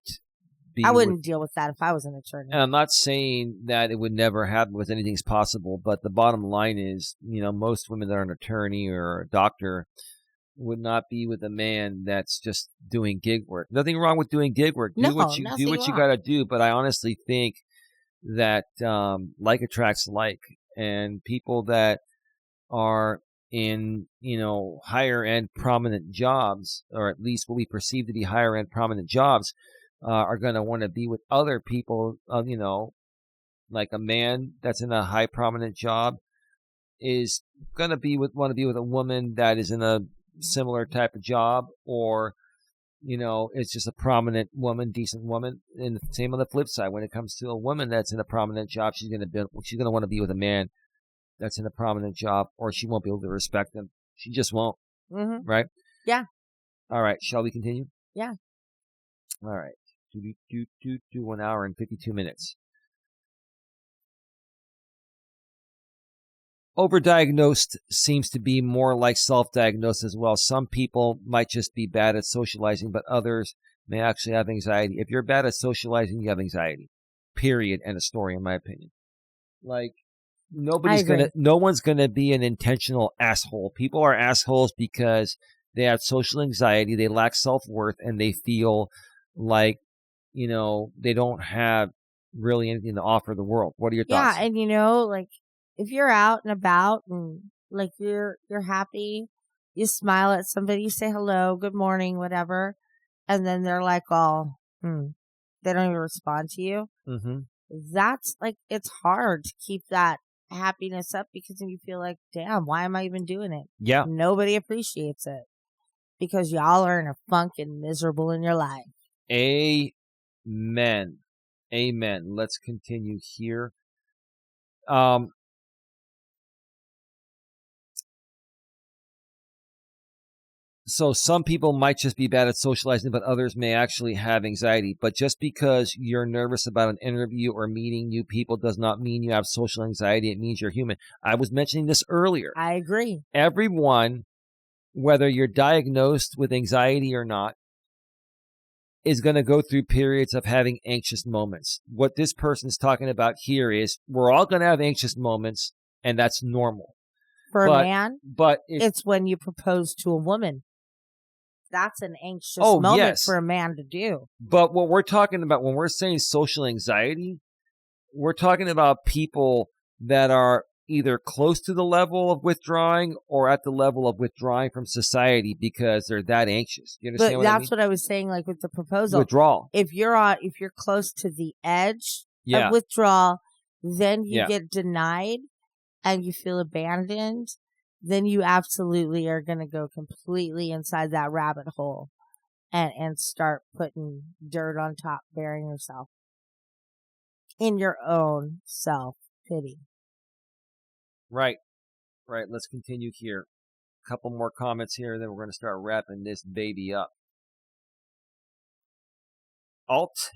be. I wouldn't deal with that if I was an attorney. And I'm not saying that it would never happen with anything's possible, but the bottom line is, most women that are an attorney or a doctor would not be with a man that's just doing gig work. Nothing wrong with doing gig work. Do what you got to do. But I honestly think that like attracts like, and people that are in higher end prominent jobs, or at least what we perceive to be higher end prominent jobs, are going to want to be with other people. Like a man that's in a high prominent job is going to want to be with a woman that is in a similar type of job, or it's just a prominent woman, decent woman. And the same on the flip side, when it comes to a woman that's in a prominent job, she's going to want to be with a man that's in a prominent job, or she won't be able to respect him. She just won't. Mm-hmm. Right? Yeah. All right. Shall we continue? Yeah. All right. 1 hour and 52 minutes. Overdiagnosed seems to be more like self-diagnosed as well. Some people might just be bad at socializing, but others may actually have anxiety. If you're bad at socializing, you have anxiety. Period. End of story, in my opinion. No one's gonna be an intentional asshole. People are assholes because they have social anxiety, they lack self-worth, and they feel like, they don't have really anything to offer the world. What are your thoughts? Yeah, and if you're out and about and you're happy, you smile at somebody, you say hello, good morning, whatever, and then they're like, oh, they don't even respond to you. Mm-hmm. That's it's hard to keep that happiness up because then you feel like, damn, why am I even doing it? Yeah. Nobody appreciates it because y'all are in a funk and miserable in your life. Amen. Let's continue here. So some people might just be bad at socializing, but others may actually have anxiety. But just because you're nervous about an interview or meeting new people does not mean you have social anxiety. It means you're human. I was mentioning this earlier. I agree. Everyone, whether you're diagnosed with anxiety or not, is going to go through periods of having anxious moments. What this person's talking about here is we're all going to have anxious moments, and that's normal. For a but man, but it's when you propose to a woman. That's an anxious oh moment yes, for a man to do. but what we're talking about when we're saying social anxiety, we're talking about people that are either close to the level of withdrawing or at the level of withdrawing from society because they're that anxious. You understand But what I mean? that's what I was saying, like with the proposal. Withdrawal. If you're close to the edge of Yeah. withdrawal, then you Yeah. get denied and you feel abandoned, then you absolutely are going to go completely inside that rabbit hole and start putting dirt on top, burying yourself in your own self-pity. Right. Right. Let's continue here. A couple more comments here, then we're going to start wrapping this baby up. Alt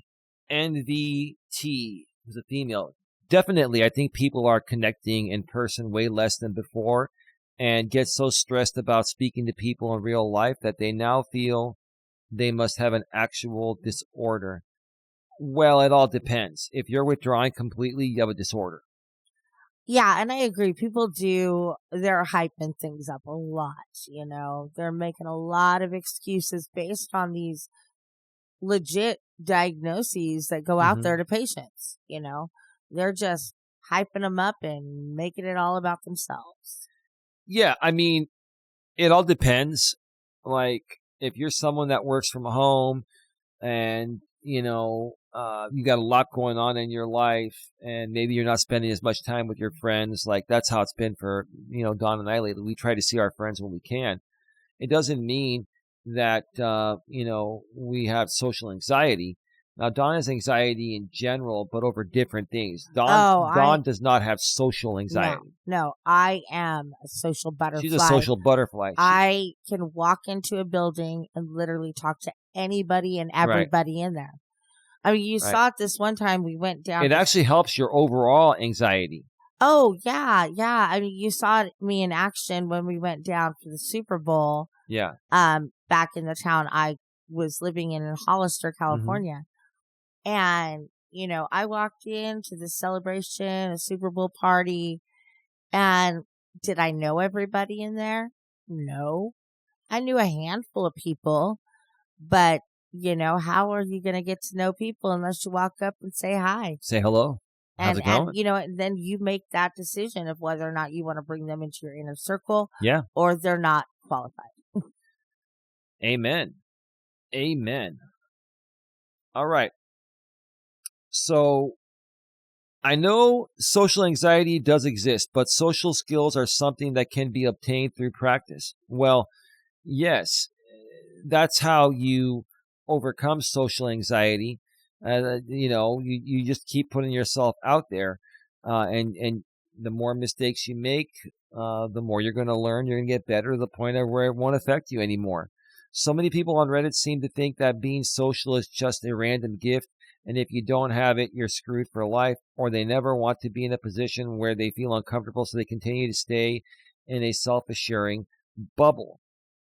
NVT is a female. Definitely, I think people are connecting in person way less than before and get so stressed about speaking to people in real life that they now feel they must have an actual disorder. Well, it all depends. If you're withdrawing completely, you have a disorder. Yeah, and I agree. People they're hyping things up a lot, you know. They're making a lot of excuses based on these legit diagnoses that go out there to patients, you know. They're just hyping them up and making it all about themselves. Yeah, I mean, it all depends. Like, if you're someone that works from home and, you got a lot going on in your life and maybe you're not spending as much time with your friends, like that's how it's been for, Dawn and I lately. We try to see our friends when we can. It doesn't mean that, we have social anxiety. Now, Dawn has anxiety in general, but over different things. Dawn does not have social anxiety. No, I am a social butterfly. She's a social butterfly. I can walk into a building and literally talk to anybody and everybody in there. I mean, you saw it this one time we went down. It actually helps your overall anxiety. Oh, yeah. Yeah. I mean, you saw me in action when we went down for the Super Bowl. Yeah. Back in the town I was living in Hollister, California. And, I walked into the celebration, a Super Bowl party, and did I know everybody in there? No. I knew a handful of people, but, how are you going to get to know people unless you walk up and say hi? Say hello. How's it going? And then you make that decision of whether or not you want to bring them into your inner circle. Yeah. Or they're not qualified. Amen. All right. So I know social anxiety does exist, but social skills are something that can be obtained through practice. Well, yes, that's how you overcome social anxiety. You just keep putting yourself out there, and the more mistakes you make, the more you're going to learn. You're going to get better to the point of where it won't affect you anymore. So many people on Reddit seem to think that being social is just a random gift, and if you don't have it, you're screwed for life, or they never want to be in a position where they feel uncomfortable, so they continue to stay in a self-assuring bubble.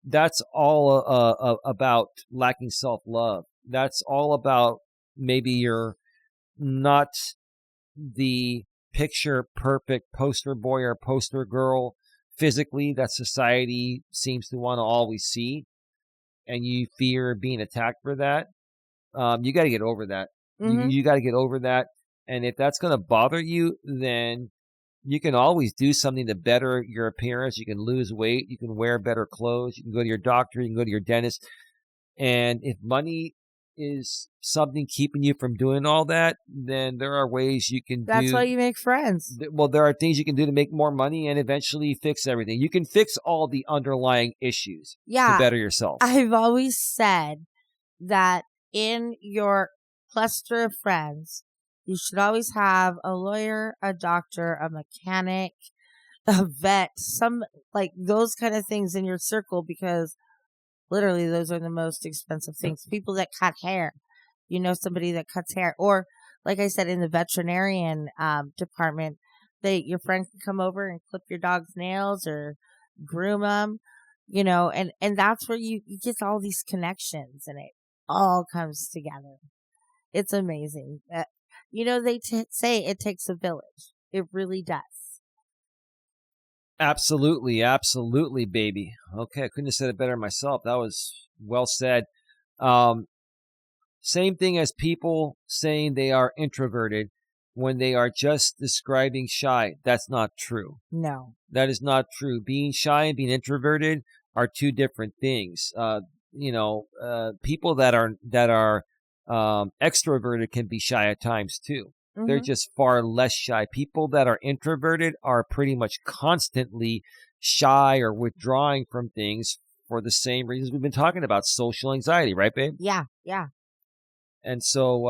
That's all about lacking self-love. That's all about maybe you're not the picture perfect poster boy or poster girl physically that society seems to want to always see, and you fear being attacked for that. You got to get over that. You got to get over that. And if that's going to bother you, then you can always do something to better your appearance. You can lose weight. You can wear better clothes. You can go to your doctor. You can go to your dentist. And if money is something keeping you from doing all that, then there are ways you can That's why you make friends. Well, there are things you can do to make more money and eventually fix everything. You can fix all the underlying issues to better yourself. I've always said that in your cluster of friends, you should always have a lawyer, a doctor, a mechanic, a vet, some like those kind of things in your circle, because literally those are the most expensive things. People that cut hair, somebody that cuts hair, or like I said, in the veterinarian department, your friend can come over and clip your dog's nails or groom them, and that's where you get all these connections and it all comes together. It's amazing. They say it takes a village. It really does. Absolutely, absolutely, baby. Okay, I couldn't have said it better myself. That was well said. Um, Same thing as people saying they are introverted when they are just describing shy. That's not true. No. That is not true. Being shy and being introverted are two different things. People that are extroverted can be shy at times too. They're Mm-hmm. just far less shy. People that are introverted are pretty much constantly shy or withdrawing from things for the same reasons we've been talking about, social anxiety, right, babe? Yeah, yeah. And so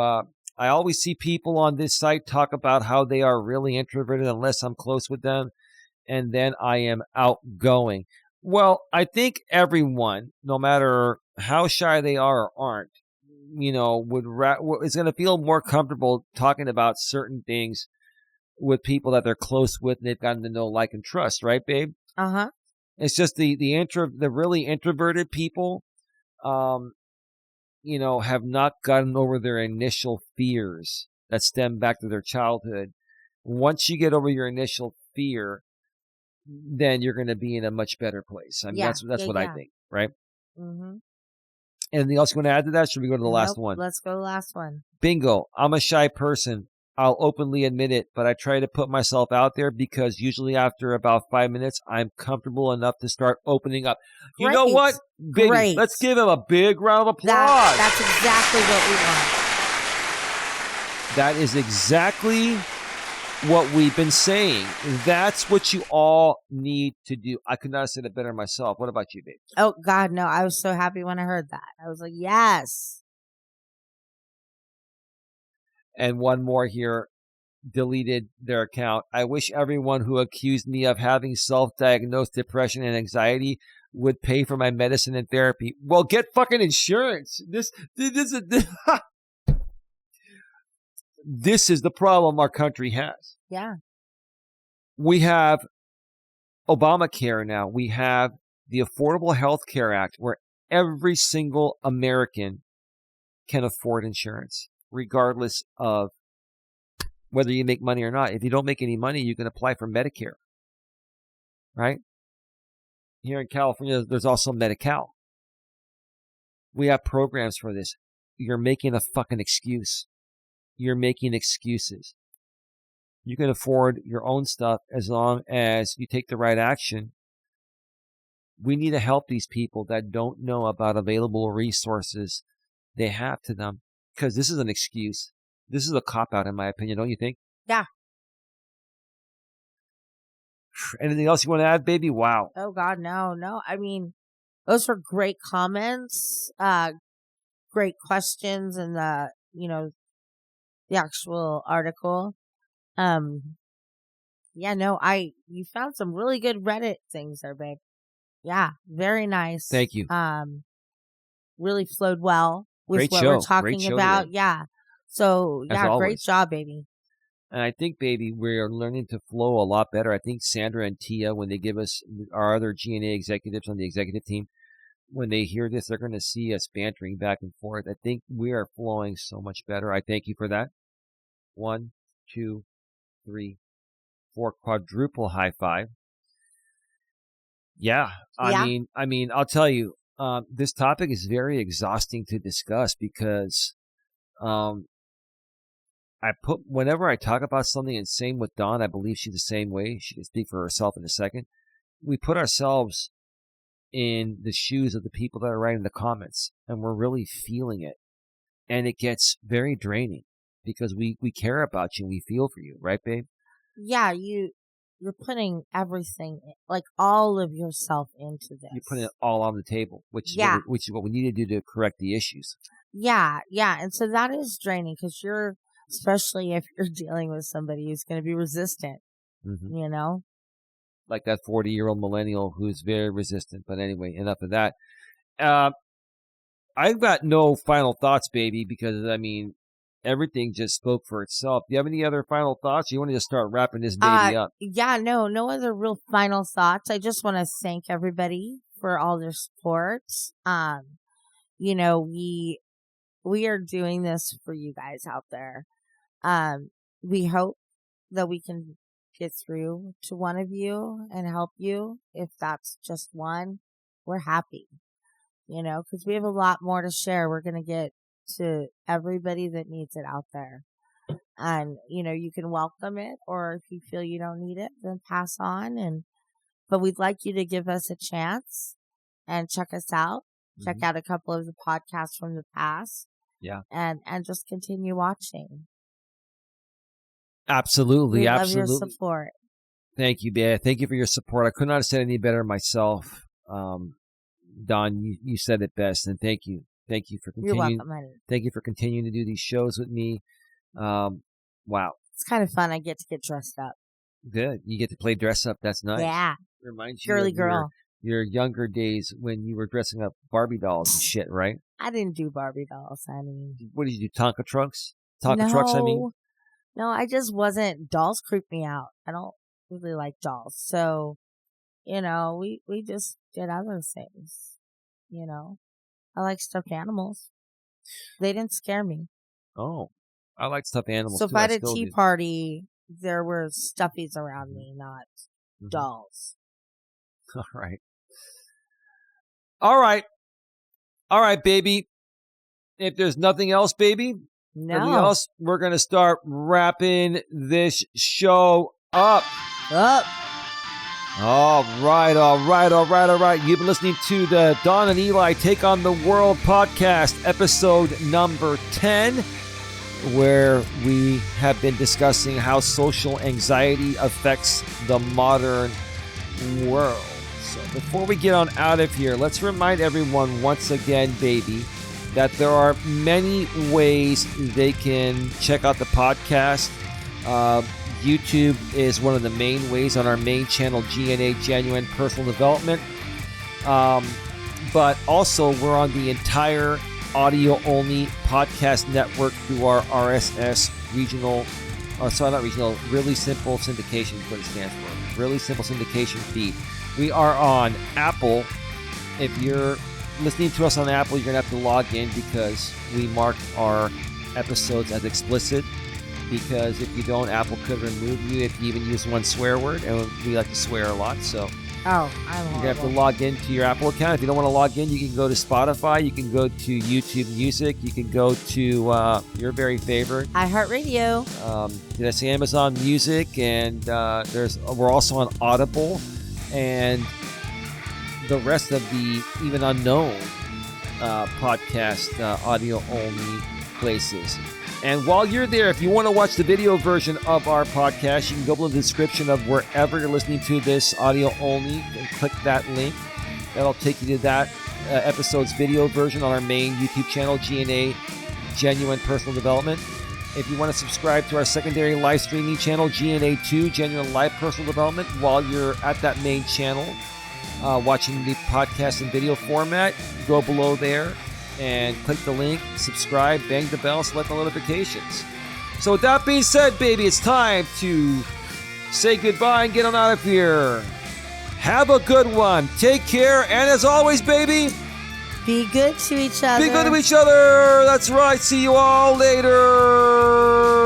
I always see people on this site talk about how they are really introverted unless I'm close with them, and then I am outgoing. Well, I think everyone, no matter how shy they are or aren't, is going to feel more comfortable talking about certain things with people that they're close with and they've gotten to know, like, and trust, right, babe? Uh-huh. It's just the really introverted people, have not gotten over their initial fears that stem back to their childhood. Once you get over your initial fear, then you're going to be in a much better place. I mean, Yeah, that's yeah, what I yeah. think, right? Mm-hmm. Anything else you want to add to that? Should we go to the last Nope. one? Let's go last one. Bingo. I'm a shy person. I'll openly admit it, but I try to put myself out there because usually after about 5 minutes, I'm comfortable enough to start opening up. You know Great. what, baby? Great. Let's give him a big round of applause. That's exactly what we want. That is exactly what we've been saying. That's what you all need to do. I could not have said it better myself. What about you, babe? Oh, God, no. I was so happy when I heard that. I was like, yes. And one more here deleted their account. I wish everyone who accused me of having self-diagnosed depression and anxiety would pay for my medicine and therapy. Well, get fucking insurance. This is the problem our country has. Yeah. We have Obamacare now. We have the Affordable Health Care Act, where every single American can afford insurance, regardless of whether you make money or not. If you don't make any money, you can apply for Medicare, right? Here in California, there's also Medi-Cal. We have programs for this. You're making a fucking excuse. You're making excuses. You can afford your own stuff as long as you take the right action. We need to help these people that don't know about available resources they have to them, because this is an excuse. This is a cop-out, in my opinion, don't you think? Yeah. Anything else you want to add, baby? Wow. Oh, God, no, no. I mean, those were great comments, great questions in the actual article. Yeah, no, you found some really good Reddit things there, babe. Yeah, very nice. Thank you. Really flowed well with Great what show. we're Great talking show about. today. Yeah. So, As yeah, great always. job, baby. And I think, baby, we're learning to flow a lot better. I think Sandra and Tia, when they give us our other G&A executives on the executive team, when they hear this, they're going to see us bantering back and forth. I think we are flowing so much better. I thank you for that. 1, 2, 3, 4, quadruple high five. Yeah. I mean, I'll tell you, this topic is very exhausting to discuss because, whenever I talk about something, and same with Dawn, I believe she's the same way. She can speak for herself in a second. We put ourselves in the shoes of the people that are writing the comments, and we're really feeling it. And it gets very draining because we care about you and we feel for you, right, babe? Yeah, you're putting everything, like all of yourself into this. You're putting it all on the table, which is what we need to do to correct the issues. Yeah, yeah. And so that is draining because especially if you're dealing with somebody who's going to be resistant, Like that 40-year-old millennial who's very resistant. But anyway, enough of that. I've got no final thoughts, baby, because, I mean, everything just spoke for itself. Do you have any other final thoughts? Or you want to just start wrapping this baby up? Yeah, no other real final thoughts. I just want to thank everybody for all their support. We are doing this for you guys out there. We hope that we can get through to one of you and help you, if that's just one, we're happy, because we have a lot more to share. We're going to get to everybody that needs it out there. And, you can welcome it, or if you feel you don't need it, then pass on. But we'd like you to give us a chance and check us out. Mm-hmm. Check out a couple of the podcasts from the past. Yeah. And just continue watching. Absolutely. We absolutely. love your support. Thank you, Bea. Thank you for your support. I could not have said any better myself. Don, you said it best, and thank you. Thank you for continuing. You're welcome, honey. Thank you for continuing to do these shows with me. Wow. It's kind of fun. I get to get dressed up. Good. You get to play dress up. That's nice. Yeah. Reminds you girly of girl. Your younger days when you were dressing up Barbie dolls and shit, right? I didn't do Barbie dolls, honey. What did you do? Tonka trucks? Tonka trucks, I mean? No, I just wasn't. Dolls creep me out. I don't really like dolls. So, we just did other things. I like stuffed animals. They didn't scare me. Oh, I like stuffed animals so too. So if I had a tea party, there were stuffies around me, not dolls. All right. All right. All right, baby. If there's nothing else, baby, nothing else, we're going to start wrapping this show up. All right. You've been listening to the Don and Eli Take on the World podcast, episode number 10, where we have been discussing how social anxiety affects the modern world. So before we get on out of here, let's remind everyone once again, baby, that there are many ways they can check out the podcast. YouTube is one of the main ways on our main channel, GNA, Genuine Personal Development. But also, we're on the entire audio-only podcast network through our RSS Really Simple Syndication is what it stands for. Really Simple Syndication feed. We are on Apple. If you're listening to us on Apple, you're going to have to log in because we mark our episodes as explicit. Because if you don't, Apple could remove you if you even use one swear word, and we like to swear a lot. So I'm you're gonna have to log into your Apple account. If you don't want to log in, you can go to Spotify, you can go to YouTube Music, you can go to your very favorite iHeartRadio. Did I say Amazon Music? And we're also on Audible, and the rest of the even unknown podcast audio only places. And while you're there, if you want to watch the video version of our podcast, you can go below the description of wherever you're listening to this audio only and click that link. That'll take you to that episode's video version on our main YouTube channel, GNA, Genuine Personal Development. If you want to subscribe to our secondary live streaming channel, GNA2, Genuine Live Personal Development, while you're at that main channel, watching the podcast in video format, go below there and click the link, subscribe, bang the bell, select the notifications. So with that being said, baby, it's time to say goodbye and get on out of here. Have a good one. Take care. And as always, baby, be good to each other. Be good to each other. That's right. See you all later.